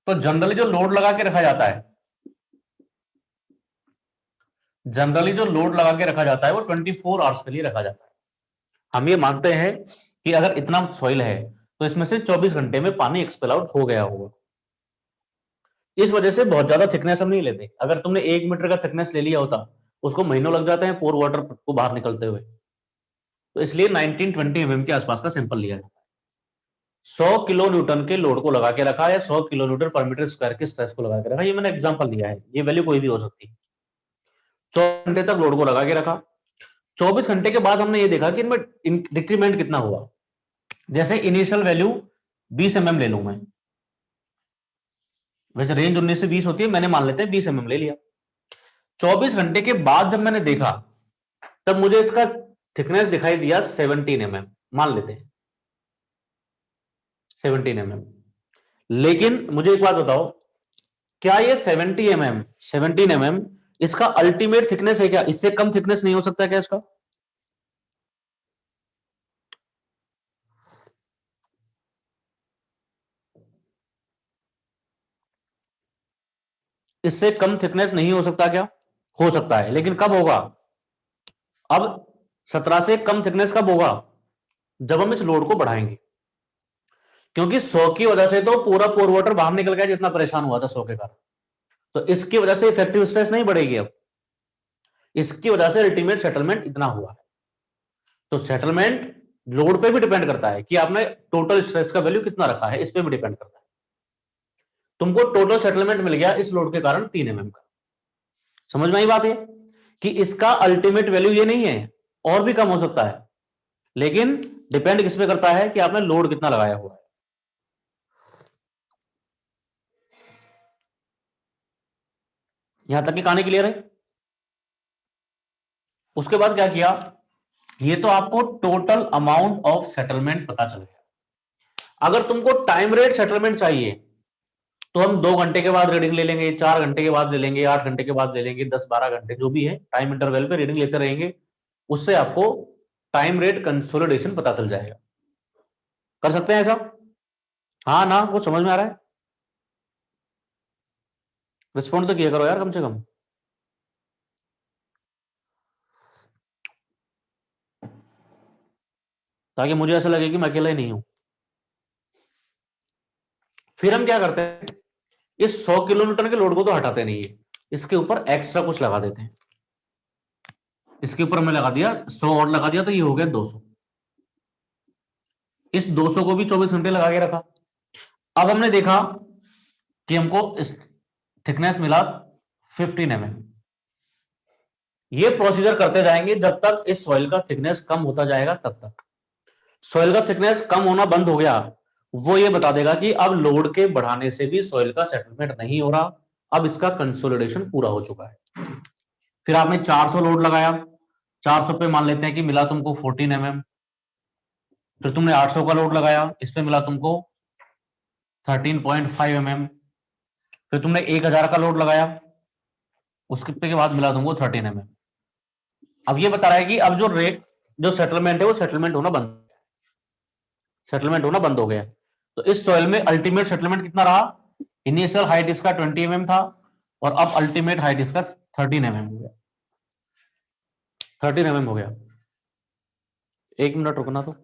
तो जनरली जो लोड लगा के रखा जाता है, जनरली जो लोड लगा के रखा जाता है वो 24 आवर्स के लिए रखा जाता है। हम ये मानते हैं कि अगर इतना सॉइल है तो इसमें से 24 घंटे में पानी एक्सपेल आउट हो गया होगा। इस वजह से बहुत ज्यादा थिकनेस हम नहीं लेते। अगर तुमने 1 मीटर का थिकनेस ले लिया होता, उसको महीनों लग जाते हैं पोर वाटर को बाहर निकलते हुए, तो इसलिए 19-20 mm के आसपास का सैंपल लिया जाता है। 100 किलो न्यूटन के लोड को लगा के रखा या 100 kilo newton per metre square के स्ट्रेस को लगा के रखा, ये मैंने एग्जांपल दिया है, ये वैल्यू कोई भी हो सकती है। 24 घंटे तक लोड को लगा के रखा, 24 घंटे के बाद हमने ये देखा कि इनमें डिक्रीमेंट कितना हुआ। जैसे इनिशियल वैल्यू 20 mm ले लूं मैं, वैसे रेंज 19 से 20 होती है, मैंने मान लेते हैं 20 mm ले लिया। 24 घंटे के बाद जब मैंने देखा तब मुझे इसका थिकनेस दिखाई दिया 17 mm, मान लेते हैं 17 mm। लेकिन मुझे एक बात बताओ, क्या ये 17 mm इसका अल्टीमेट थिकनेस है क्या? इससे कम थिकनेस नहीं हो सकता क्या इसका? इससे कम थिकनेस नहीं हो सकता क्या? हो सकता है, लेकिन कब होगा? अब 17 से कम थिकनेस कब होगा? जब हम इस लोड को बढ़ाएंगे, क्योंकि 100 की वजह से तो पूरा पोर वाटर बाहर निकल गया जितना परेशान हुआ था 100 के कारण। तो इसकी वजह से इफेक्टिव स्ट्रेस नहीं बढ़ेगी, अब इसकी वजह से अल्टीमेट सेटलमेंट इतना हुआ है। तो सेटलमेंट लोड पे भी डिपेंड करता है कि आपने टोटल स्ट्रेस का वैल्यू कितना रखा है, इस पे भी डिपेंड करता है। तुमको टोटल सेटलमेंट मिल गया इस लोड के कारण 3 mm का। समझ में आई बात है कि इसका अल्टीमेट वैल्यू ये नहीं है, और भी कम हो सकता है, लेकिन डिपेंड किस पे करता है कि आपने लोड कितना लगाया हुआ है। यहां तक की कहानी क्लियर है? उसके बाद क्या किया, ये तो आपको टोटल अमाउंट ऑफ सेटलमेंट पता चल गया। अगर तुमको टाइम रेट सेटलमेंट चाहिए तो हम 2 घंटे के बाद रीडिंग ले लेंगे, 4 घंटे के बाद ले लेंगे, 8 घंटे के बाद ले लेंगे, 10-12 घंटे जो भी है टाइम इंटरवल पे रीडिंग लेते रहेंगे। उससे आपको टाइम रेट कंसोलिडेशन पता चल जाएगा। कर सकते हैं ऐसा? हाँ ना, वो समझ में आ रहा है? रिस्पॉन्ड तो किया करो यार कम से कम। ताकि मुझे ऐसा लगे कि मैं अकेला ही नहीं हूं। फिर हम क्या करते हैं, इस 100 किलोमीटर के लोड को तो हटाते नहीं है, इसके ऊपर एक्स्ट्रा कुछ लगा देते हैं। इसके ऊपर हमने लगा दिया 100 और लगा दिया, तो ये हो गया 200। इस 200 को भी 24 घंटे लगा के रखा। अब हमने देखा कि हमको इस थिकनेस मिला 15 mm। ये प्रोसीजर करते जाएंगे जब तक इस सॉइल का थिकनेस कम होता जाएगा, तब तक। सॉइल का थिकनेस कम होना बंद हो गया, वो ये बता देगा कि अब लोड के बढ़ाने से भी सॉइल का सेटलमेंट नहीं हो रहा, अब इसका कंसोलिडेशन पूरा हो चुका है। फिर आपने 400 लोड लगाया, 400 पे मान लेते हैं कि मिला तुमको 14 mm। फिर तुमने 800 का लोड लगाया, इस पे मिला तुमको 13.5 mm। फिर तुमने 1000 का लोड लगाया, उसके के बाद मिला तुमको 13 mm। अब ये बता रहा है कि अब जो रेट जो सेटलमेंट है वो सेटलमेंट होना बंद हो गया। तो इस सॉइल में अल्टीमेट सेटलमेंट कितना रहा? इनिशियल हाइट इसका 20 mm था, और अब अल्टीमेट हाइट इसका 13 mm हो गया। 13 mm हो गया। 1 मिनट रुकना तो।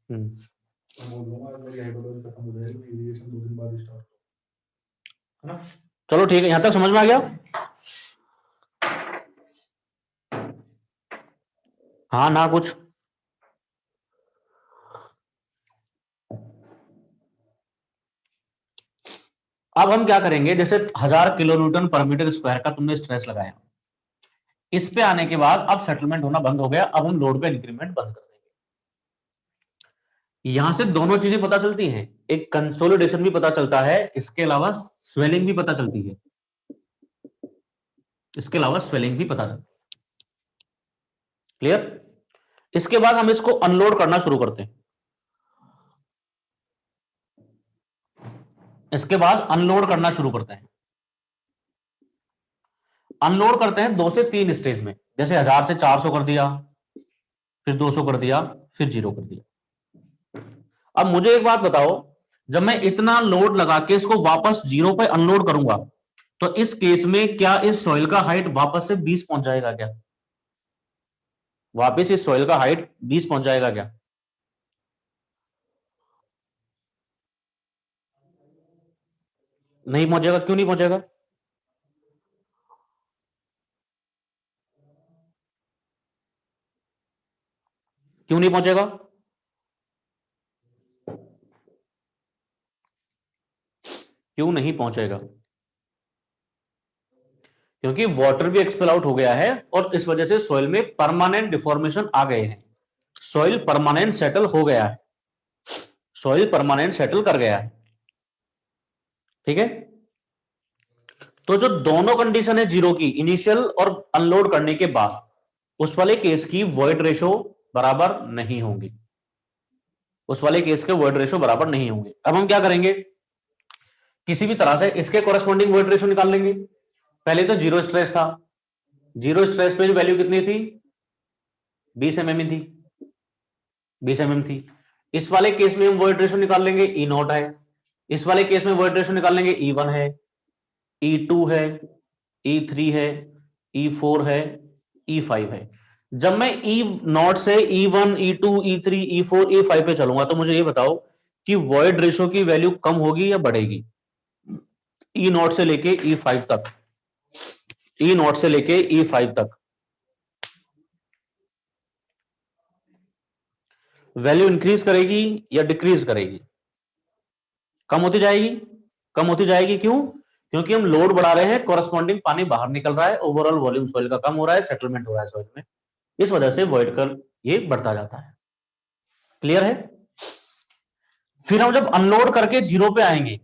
मैं बोल दूंगा मेरी हाइड्रोलॉजी खत्म हो जाएगी, इरिगेशन 2 दिन बाद स्टार्ट है ना। चलो ठीक है, यहां तक समझ में आ गया? हाँ ना कुछ? अब हम क्या करेंगे, जैसे 1000 kilo newton per metre square का तुमने स्ट्रेस लगाया, इस पे आने के बाद अब सेटलमेंट होना बंद हो गया, अब हम लोड पे इंक्रीमेंट बंद कर देंगे। यहां से दोनों चीजें पता चलती हैं, एक कंसोलिडेशन भी पता चलता है, इसके अलावा स्वेलिंग भी पता चलती है। इसके अलावा स्वेलिंग भी पता चलती है। क्लियर? इसके बाद हम इसको अनलोड करना शुरू करते हैं। इसके बाद अनलोड करना शुरू करते हैं। अनलोड करते हैं 2 से 3 स्टेज में, जैसे 1000 से 400 कर दिया, फिर 200 कर दिया, फिर 0 कर दिया। अब मुझे एक बात बताओ, जब मैं इतना लोड लगा के इसको वापस 0 पे अनलोड करूंगा, तो इस केस में क्या इस सॉइल का हाइट वापस से 20 पहुंच जाएगा क्या? वापस इस सॉइल का हाइट 20 पहुंच जाएगा क्या? नहीं पहुंचेगा। क्यों नहीं पहुंचेगा? क्यों नहीं पहुंचेगा? क्यों नहीं पहुंचेगा? क्योंकि वाटर भी एक्सपेल आउट हो गया है और इस वजह से सॉइल में परमानेंट डिफॉर्मेशन आ गए हैं। सॉइल परमानेंट सेटल हो गया है, सॉइल परमानेंट सेटल कर गया है। ठीक है? तो जो दोनों कंडीशन है 0 की, इनिशियल और अनलोड करने के बाद, उस वाले केस की वॉइड रेशो बराबर नहीं होंगी। उस वाले केस के वॉइड रेशो बराबर नहीं होंगे। अब हम क्या करेंगे, किसी भी तरह से इसके कोरेस्पॉन्डिंग वॉइड रेशो निकाल लेंगे। पहले तो जीरो स्ट्रेस था, जीरो स्ट्रेस पे वैल्यू कितनी थी? 20 mm थी, 20 mm थी। इस वाले केस में हम वॉइड रेशो निकाल लेंगे, ई नॉट है। इस वाले केस में वॉइड रेशो निकाल लेंगे, E1 है, E2 है, E3 है, E4 है, E5 है। जब मैं E नॉट से E1, E2, E3, E4, E5 पे चलूंगा, तो मुझे ये बताओ कि वॉइड रेशो की वैल्यू कम होगी या बढ़ेगी? E नॉट से लेके E5 तक, E नॉट से लेके E5 तक वैल्यू इंक्रीज करेगी या डिक्रीज करेगी? कम होती जाएगी। कम होती जाएगी। क्यों? क्योंकि हम लोड बढ़ा रहे हैं, कोरस्पॉन्डिंग पानी बाहर निकल रहा है, ओवरऑल वॉल्यूम सॉइल का कम हो रहा है, सेटलमेंट हो रहा है सॉइल में, इस वजह से वॉइड कर्व ये बढ़ता जाता है। क्लियर है? फिर हम जब अनलोड करके 0 पे आएंगे,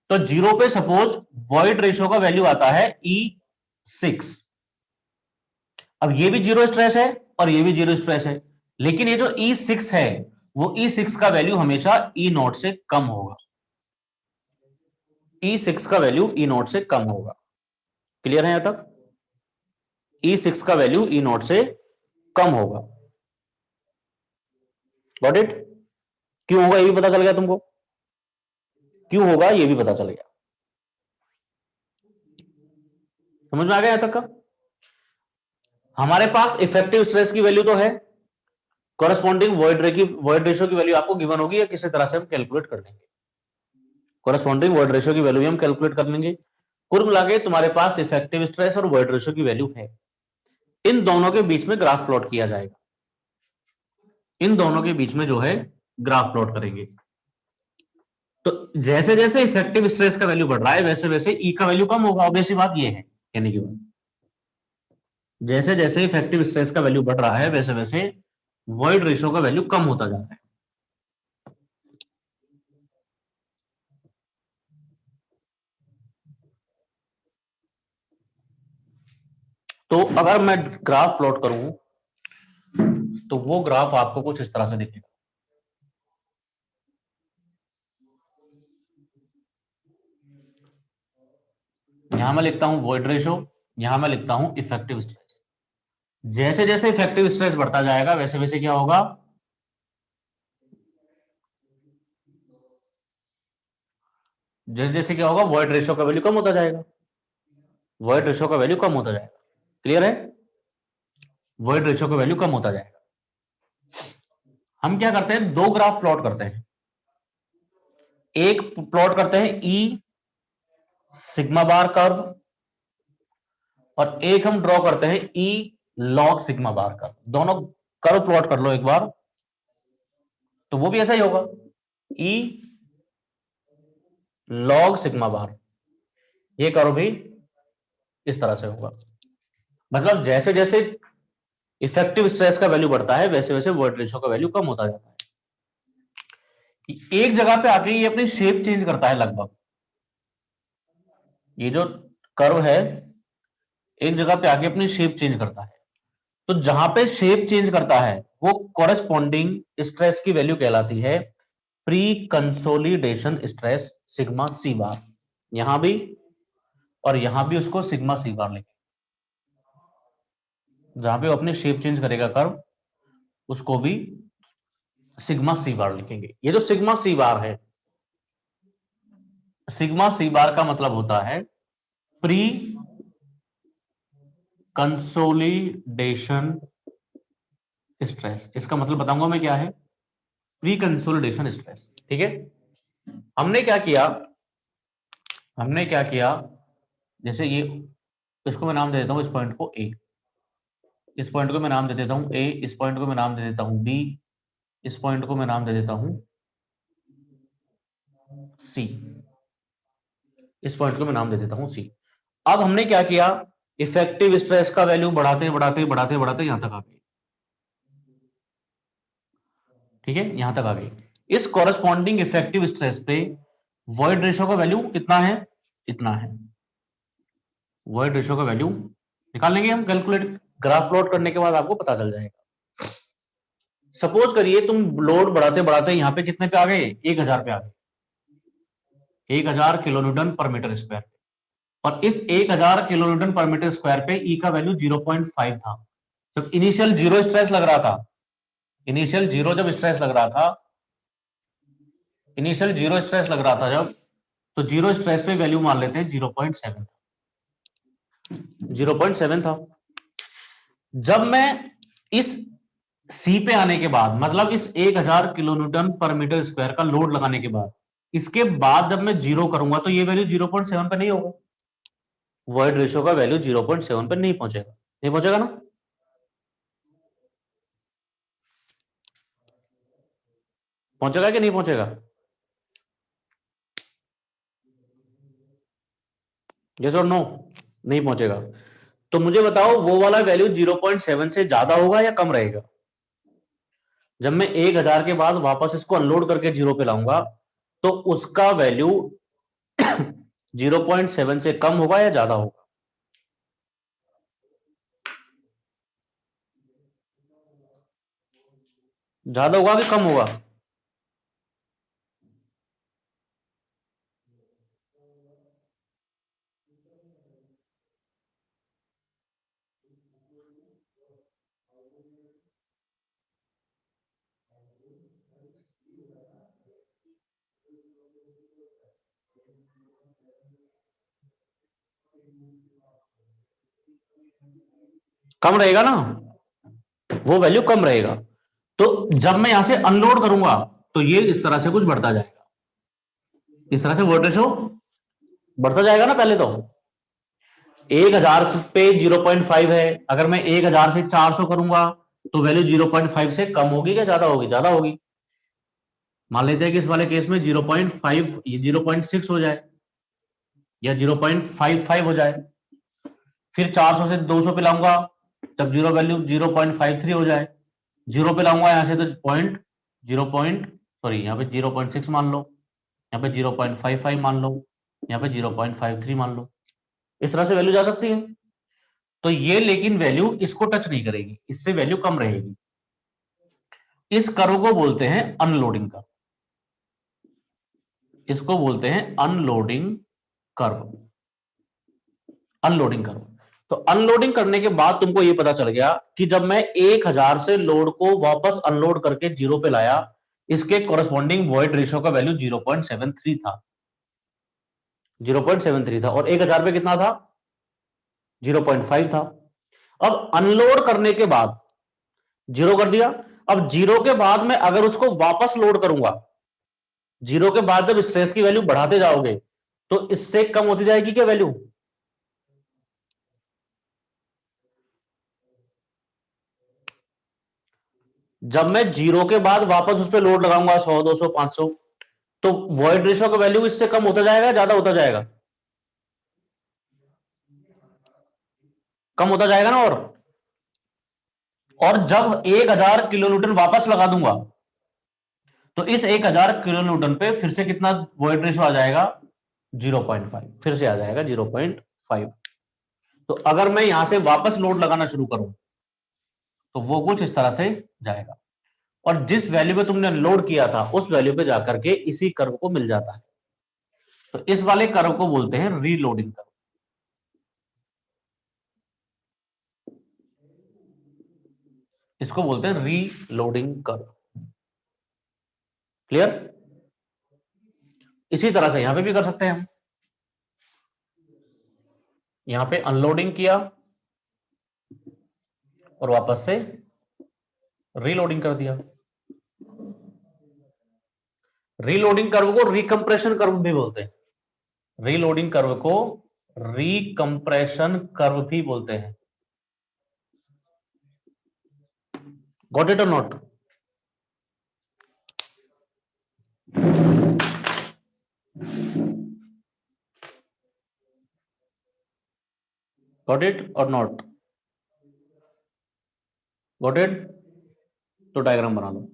तो 0 पे सपोज वॉइड रेशियो का वैल्यू आता है E6। अब ये भी जीरो स्ट्रेस है और ये भी जीरो स्ट्रेस है, लेकिन ये जो E6 है, वो E6 का वैल्यू हमेशा E नॉट से कम होगा। E6 का वैल्यू E नॉट से कम होगा। क्लियर है यहां तक? E6 का वैल्यू E नॉट से कम होगा। Got it? क्यों होगा ये भी पता चल गया तुमको? क्यों होगा ये भी पता चल गया। समझ में आ गया यहां तक का? हमारे पास इफेक्टिव स्ट्रेस की वैल्यू तो है, कोरस्पॉन्डिंग वॉइड रेशियो की वैल्यू आपको गिवन होगी, या किसी तरह से हम कैलकुलेट कर लेंगे। कोरस्पॉन्डिंग वॉइड रेशियो की वैल्यू हम कैलकुलेट कर लेंगे। कुल मिला के तुम्हारे पास इफेक्टिव स्ट्रेस और वॉइड रेशियो की वैल्यू है। इन दोनों के बीच में ग्राफ प्लॉट किया जाएगा। इन दोनों के बीच में जो है ग्राफ प्लॉट करेंगे। तो जैसे जैसे इफेक्टिव स्ट्रेस का वैल्यू बढ़ रहा है, वैसे वैसे ई का वैल्यू कम होगा। ऑब्वियस बात ये है कहने की बात। जैसे जैसे इफेक्टिव स्ट्रेस का वैल्यू बढ़ रहा है, वैसे वैसे वॉइड रेशियो का वैल्यू कम होता जा रहा है। तो अगर मैं ग्राफ प्लॉट करूं, तो वो ग्राफ आपको कुछ इस तरह से दिखेगा। यहां मैं लिखता हूं वॉइड रेशियो, यहां मैं लिखता हूं इफेक्टिव स्ट्रेस। जैसे जैसे इफेक्टिव स्ट्रेस बढ़ता जाएगा, वैसे वैसे क्या होगा, जैसे जैसे क्या होगा, वॉइड रेशियो का वैल्यू कम होता जाएगा। वॉइड रेशियो का वैल्यू कम होता जाएगा। क्लियर है? वॉइड रेशियो का वैल्यू कम होता जाएगा। हम क्या करते हैं, दो ग्राफ प्लॉट करते हैं। एक प्लॉट करते हैं ई सिग्मा बार कर्व, और एक हम ड्रॉ करते हैं ई लॉग सिग्मा बार कर्व। दोनों कर्व प्लॉट कर लो एक बार, तो वो भी ऐसा ही होगा, ई लॉग सिग्मा बार। ये कर्व भी इस तरह से होगा। मतलब जैसे जैसे इफेक्टिव स्ट्रेस का वैल्यू बढ़ता है, वैसे वैसे वॉइड रेशियो का वैल्यू कम होता जाता है। एक जगह पे आके ये अपनी शेप चेंज करता है लगभग। ये जो कर्व है, एक जगह पे आके अपनी शेप चेंज करता है, तो जहां पे शेप चेंज करता है वो कॉरेस्पॉन्डिंग स्ट्रेस की वैल्यू कहलाती है pre consolidation stress sigma c bar. यहां भी और यहां भी उसको सिग्मा सी बार लिखेंगे, जहां पे वो अपनी शेप चेंज करेगा कर्व उसको भी सिग्मा सी बार लिखेंगे। ये जो सिग्मा सी बार है, सिग्मा सी बार का मतलब होता है प्री कंसोलिडेशन स्ट्रेस। इसका मतलब बताऊंगा मैं क्या है, प्री कंसोलिडेशन स्ट्रेस। ठीक है, हमने क्या किया, हमने क्या किया, जैसे ये, इसको मैं नाम दे देता हूं, इस पॉइंट को ए, इस पॉइंट को मैं नाम दे देता हूं ए, इस पॉइंट को मैं नाम दे देता हूं बी, इस पॉइंट को मैं नाम दे देता हूं सी, इस पॉइंट को मैं नाम दे देता हूं सी। अब हमने क्या किया, इफेक्टिव स्ट्रेस का वैल्यू बढ़ाते बढ़ाते बढ़ाते बढ़ाते यहां तक आ गए। ठीक है, यहां तक आ गए। इस कॉरेस्पॉन्डिंग इफेक्टिव स्ट्रेस पे वॉइड रेशियो का वैल्यू कितना है, इतना है। वॉइड रेशियो का वैल्यू निकाल लेंगे हम, कैलकुलेट ग्राफ प्लॉट करने के बाद आपको पता चल जाएगा। सपोज करिए तुम लोड बढ़ाते बढ़ाते यहां पे कितने पे आ गए, 1000 पे आ गए, 1000 kilo newton per metre square. और इस 1000 kilo newton per metre square पे ई का वैल्यू 0.5 था। जब इनिशियल जीरो स्ट्रेस लग रहा था, इनिशियल जीरो जब स्ट्रेस लग रहा था, इनिशियल जीरो स्ट्रेस लग रहा था जब, तो जीरो स्ट्रेस पे वैल्यू मान लेते हैं 0.7, 0.7 था। जब मैं इस सी पे आने के बाद, मतलब इस 1000 kilo newton per metre square का लोड लगाने के बाद, इसके बाद जब मैं जीरो करूंगा तो ये वैल्यू 0.7 पे नहीं होगा, वॉइड रेशियो का वैल्यू 0.7 पे नहीं पहुंचेगा, नहीं पहुंचेगा ना। पहुंचेगा कि नहीं पहुंचेगा, यस और नो, नहीं पहुंचेगा। तो मुझे बताओ वो वाला वैल्यू 0.7 से ज्यादा होगा या कम रहेगा। जब मैं 1000 के बाद वापस इसको अनलोड करके जीरो पे लाऊंगा तो उसका वैल्यू 0.7 से कम होगा या ज्यादा होगा, ज्यादा होगा कि कम होगा। कम रहेगा ना, वो वैल्यू कम रहेगा। तो जब मैं यहां से अनलोड करूंगा तो ये इस तरह से कुछ बढ़ता जाएगा, इस तरह से वोल्ट रेशो बढ़ता जाएगा ना। पहले तो 1000 पे 0.5 है, अगर मैं 1000 से 400 करूंगा तो वैल्यू 0.5 से कम होगी क्या ज्यादा होगी, ज्यादा होगी। मान लेते हैं कि इस वाले केस में 0.5 ये 0.6 हो जाए या 0.55 हो जाए, फिर 400 से 200 पे लाऊंगा तब जीरो वैल्यू 0.53 हो जाए, जीरो पे लाऊंगा यहां से तो पॉइंट जीरो पॉइंट सॉरी यहाँ पे 0.6 मान लो, यहाँ पे 0.55 मान लो, यहाँ पे 0.53 मान लो, इस तरह से वैल्यू जा सकती है। तो ये लेकिन वैल्यू इसको टच नहीं करेगी, इससे वैल्यू कम रहेगी। इस कर्व को बोलते हैं अनलोडिंग कर्व, इसको बोलते हैं अनलोडिंग कर्व, अनलोडिंग कर्व। तो अनलोडिंग करने के बाद तुमको यह पता चल गया कि जब मैं 1000 से लोड को वापस अनलोड करके जीरो पे लाया, इसके कॉरेस्पॉन्डिंग वॉइड रेशियो का वैल्यू 0.73 था, 0.73 था, और 1000 पे कितना था, 0.5 था। अब अनलोड करने के बाद जीरो कर दिया, अब जीरो के बाद में अगर उसको वापस लोड करूंगा, जीरो के बाद जब स्ट्रेस की वैल्यू बढ़ाते जाओगे तो इससे कम होती जाएगी क्या वैल्यू, जब मैं जीरो के बाद वापस उस पर लोड लगाऊंगा 100 200 500 तो वॉइड रेशियो का वैल्यू इससे कम होता जाएगा, ज्यादा होता जाएगा, कम होता जाएगा ना। और जब 1000 किलो न्यूटन वापस लगा दूंगा तो इस 1000 किलो न्यूटन पे फिर से कितना वॉइड रेशियो आ जाएगा, 0.5, फिर से आ जाएगा 0.5। तो अगर मैं यहां से वापस लोड लगाना शुरू करूं तो वो कुछ इस तरह से जाएगा, और जिस वैल्यू पे तुमने लोड किया था उस वैल्यू पे जाकर के इसी कर्व को मिल जाता है। तो इस वाले कर्व को बोलते हैं रीलोडिंग कर्व। इसको बोलते हैं रीलोडिंग कर्व। क्लियर? इसी तरह से यहां पे भी कर सकते हैं हम। यहां पे अनलोडिंग किया और वापस से रीलोडिंग कर दिया। रीलोडिंग कर्व को रिकम्प्रेशन कर्व भी बोलते हैं। रीलोडिंग कर्व को रिकम्प्रेशन कर्व भी बोलते हैं। गॉट इट और नॉट? गॉट इट और नॉट? Got it? तो डायग्राम बना लो।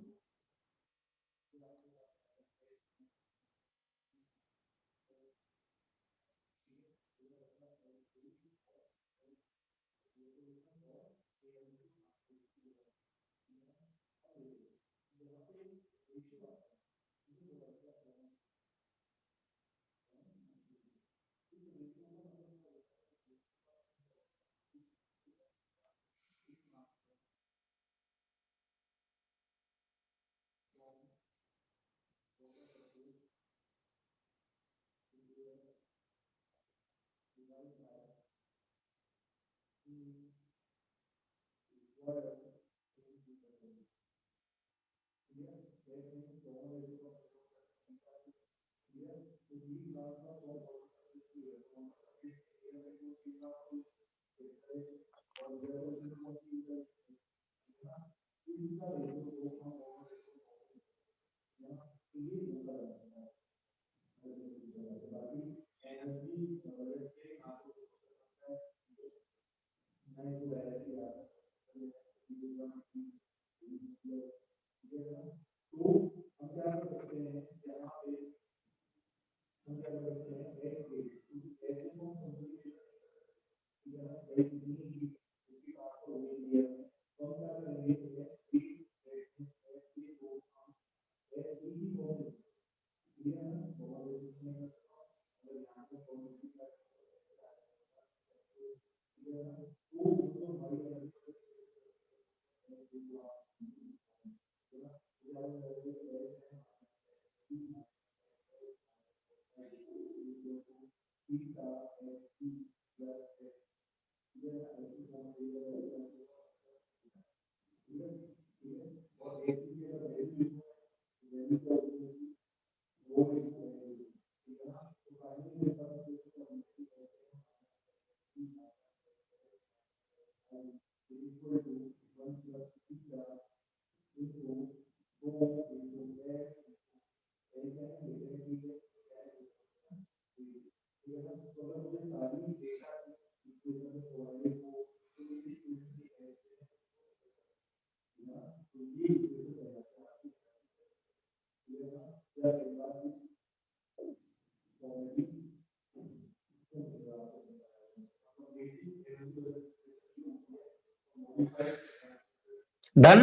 डन?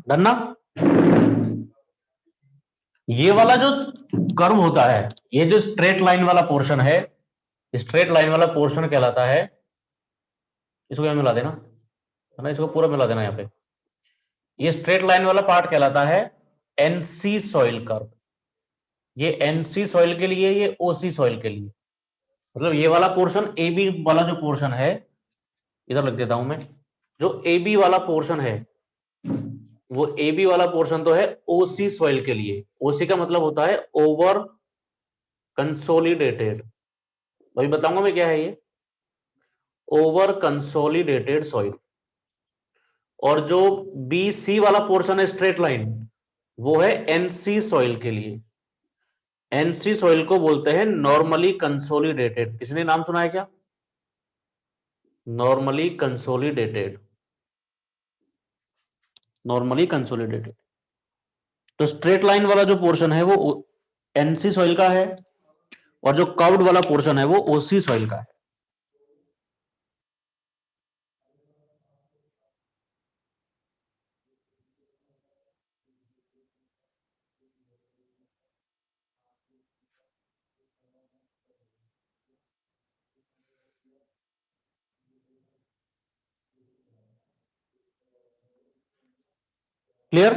डन ना? ये वाला जो कर्व होता है, ये जो स्ट्रेट लाइन वाला पोर्शन है, स्ट्रेट लाइन वाला पोर्शन कहलाता है, इसको यहां मिला देना है ना, इसको पूरा मिला देना यहां पे। ये स्ट्रेट लाइन वाला पार्ट कहलाता है एनसी सॉइल कर्व। ये एनसी सॉइल के लिए, ये ओसी सॉइल के लिए, मतलब ये वाला पोर्शन, ए बी वाला जो पोर्शन है, इधर लिख देता हूं मैं, जो ए बी वाला पोर्शन है, वो ए बी वाला पोर्शन तो है ओसी सॉइल के लिए। ओसी का मतलब होता है ओवर कंसोलिडेटेड, वही बताऊंगा मैं क्या है ये, ओवर कंसोलिडेटेड सॉइल। और जो बी सी वाला पोर्शन है स्ट्रेट लाइन, वो है एनसी सॉइल के लिए। एनसी सॉइल को बोलते हैं नॉर्मली कंसोलिडेटेड। किसने नाम सुना है क्या? Normally consolidated, normally consolidated. तो स्ट्रेट लाइन वाला जो पोर्शन है वो एनसी सॉइल का है, और जो कर्व्ड वाला पोर्शन है वो ओसी सॉइल का है। क्लियर?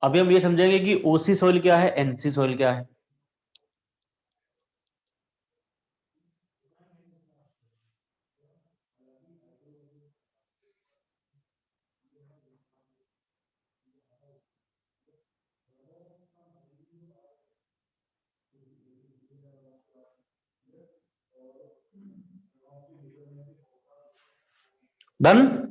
अभी हम ये समझेंगे कि ओसी सॉइल क्या है, एनसी सॉइल क्या है। डन?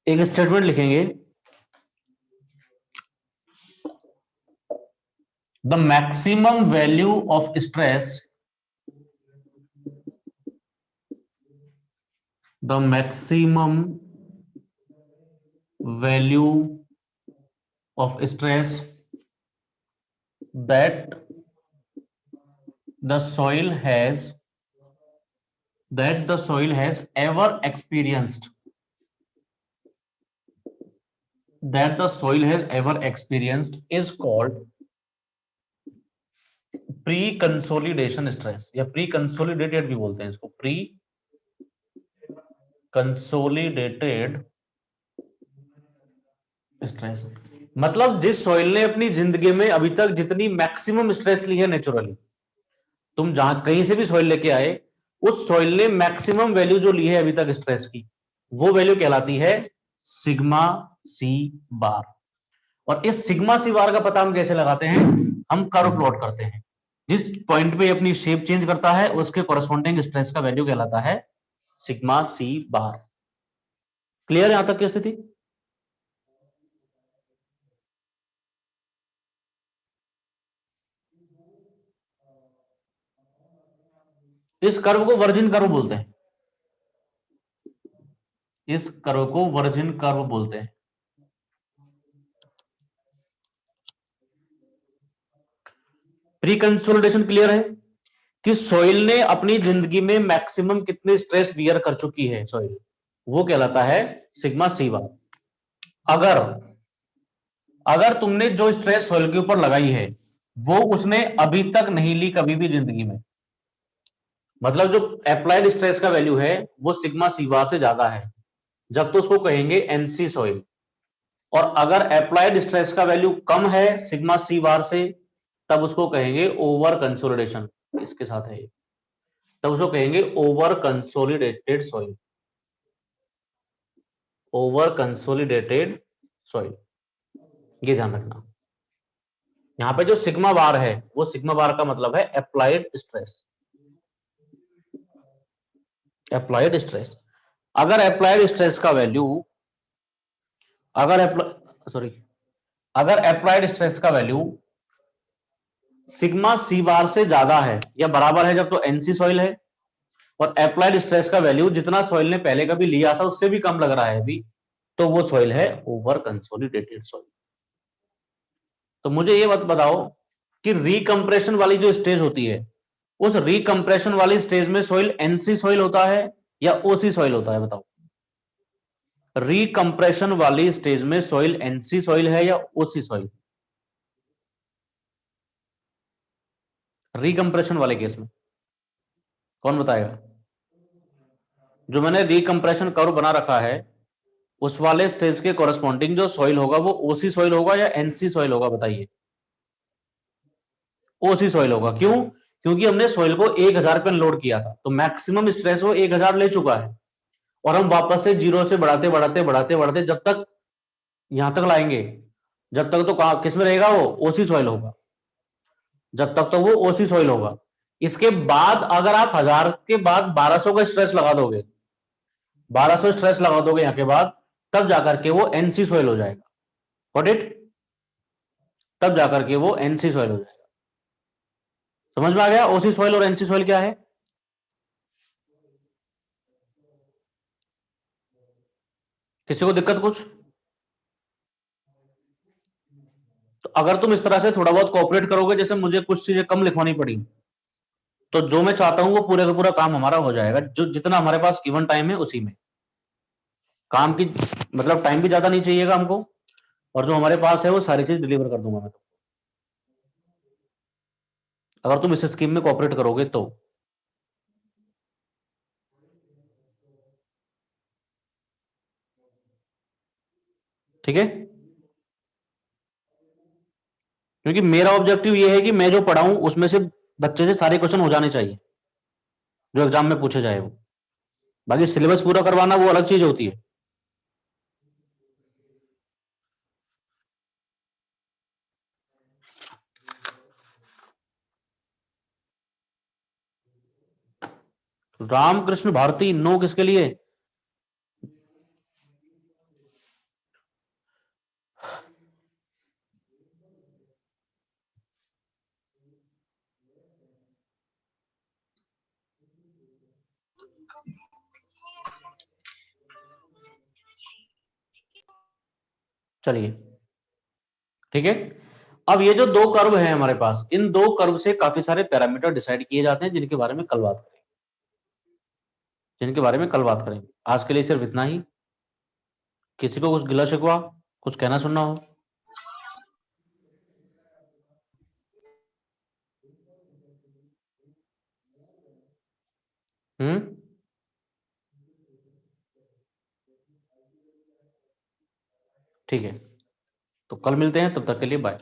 एक स्टेटमेंट लिखेंगे, the maximum value of stress, the maximum value of stress that the soil has ever experienced, is called pre consolidation stress, या प्री कंसोलिडेटेड भी बोलते हैं इसको, प्री कंसोलिडेटेड स्ट्रेस। मतलब जिस सॉइल ने अपनी जिंदगी में अभी तक जितनी मैक्सिमम स्ट्रेस ली है नेचुरली, तुम जहां कहीं से भी सॉइल लेके आए, उस सॉइल ने मैक्सिमम वैल्यू जो ली है अभी तक स्ट्रेस की, वो वैल्यू कहलाती है सिग्मा सी बार। और इस सिग्मा सी बार का पता हम कैसे लगाते हैं? हम कर्व प्लॉट करते हैं, जिस पॉइंट पे अपनी शेप चेंज करता है उसके कॉरेस्पॉन्डिंग स्ट्रेस का वैल्यू कहलाता है सिग्मा सी बार। क्लियर है यहां तक की स्थिति? इस कर्व को वर्जिन कर्व बोलते हैं, इस कर्व को वर्जिन कर्व बोलते हैं। प्री कंसोलिडेशन क्लियर है कि सॉइल ने अपनी जिंदगी में मैक्सिमम कितने स्ट्रेस बियर कर चुकी है सॉइल, वो कहलाता है सिग्मा सी बार। अगर अगर तुमने जो स्ट्रेस सॉइल के ऊपर लगाई है वो उसने अभी तक नहीं ली कभी भी जिंदगी में, मतलब जो अप्लाइड स्ट्रेस का वैल्यू है वो सिग्मा सी बार से ज्यादा है, जब तो उसको कहेंगे एनसी सॉइल। और अगर अप्लाइड स्ट्रेस का वैल्यू कम है सिग्मा सी बार से, तब उसको कहेंगे ओवर कंसोलिडेशन, इसके साथ है ये, तब उसको कहेंगे over consolidated soil, over consolidated soil. ये ध्यान रखना, यहां पे जो सिग्मा बार है वो सिग्मा बार का मतलब है अप्लाइड स्ट्रेस, अप्लाइड स्ट्रेस। अगर अप्लाइड स्ट्रेस का वैल्यू, अगर अप्लाइड स्ट्रेस का वैल्यू सिग्मा सी बार से ज्यादा है या बराबर है जब तो एनसी सॉइल है, और अप्लाइड स्ट्रेस का वैल्यू जितना सॉइल ने पहले कभी लिया था उससे भी कम लग रहा है अभी, तो वो सॉइल है ओवर कंसोलिडेटेड सॉइल। तो मुझे ये बात बताओ कि रिकंप्रेशन वाली जो स्टेज होती है, उस रिकंप्रेशन वाली स्टेज में सॉइल एनसी सॉइल होता है या ओसी सॉइल होता है? बताओ, रिकंप्रेशन वाली स्टेज में सॉइल एनसी सॉइल है या ओसी सॉइल? रिकंप्रेशन वाले केस में कौन बताएगा? जो मैंने रिकंप्रेशन कर्व बना रखा है उस वाले स्टेज के कॉरेस्पॉन्डिंग जो सॉइल होगा वो ओसी सॉइल होगा या एनसी सॉइल होगा? बताइए। ओसी सॉइल होगा। क्यों? क्योंकि हमने सॉइल को 1000 पे लोड किया था, तो मैक्सिमम स्ट्रेस वो 1000 ले चुका है, और हम वापस से जीरो से बढ़ाते बढ़ाते बढ़ाते बढ़ाते जब तक यहां तक लाएंगे जब तक तो किस में रहेगा वो, ओसी सॉइल होगा, जब तक तो वो ओसी सॉइल होगा। इसके बाद अगर आप 1000 के बाद 1200 का स्ट्रेस लगा दोगे, 1200 स्ट्रेस लगा दोगे यहां के बाद, तब जाकर के वो एनसी सॉइल हो जाएगा। Got it? तब जाकर के वो एनसी सॉइल हो जाएगा। समझ में आ गया ओसी सॉइल और एनसी सॉइल क्या है? किसी को दिक्कत कुछ? तो अगर तुम इस तरह से थोड़ा बहुत कोऑपरेट करोगे, जैसे मुझे कुछ चीजें कम लिखवानी पड़ी, तो जो मैं चाहता हूं वो पूरे का पूरा काम हमारा हो जाएगा, जो जितना हमारे पास गिवन टाइम है उसी में। काम की मतलब टाइम भी ज्यादा नहीं चाहिएगा हमको, और जो हमारे पास है वो सारी चीज डिलीवर कर दूंगा मैं, अगर तुम इस स्कीम में कोऑपरेट करोगे तो। ठीक है? क्योंकि मेरा ऑब्जेक्टिव ये है कि मैं जो पढ़ाऊं उसमें से बच्चे से सारे क्वेश्चन हो जाने चाहिए जो एग्जाम में पूछे जाए वो। बाकी सिलेबस पूरा करवाना वो अलग चीज होती है। रामकृष्ण भारती नो किसके लिए? चलिए ठीक है। अब ये जो दो कर्व है हमारे पास, इन दो कर्व से काफी सारे पैरामीटर डिसाइड किए जाते हैं, जिनके बारे में कल बात करेंगे, जिनके बारे में कल बात करेंगे। आज के लिए सिर्फ इतना ही। किसी को कुछ गिला शिकवा, कुछ कहना सुनना हो? हम्म। ठीक है, तो कल मिलते हैं, तब तक के लिए बाय।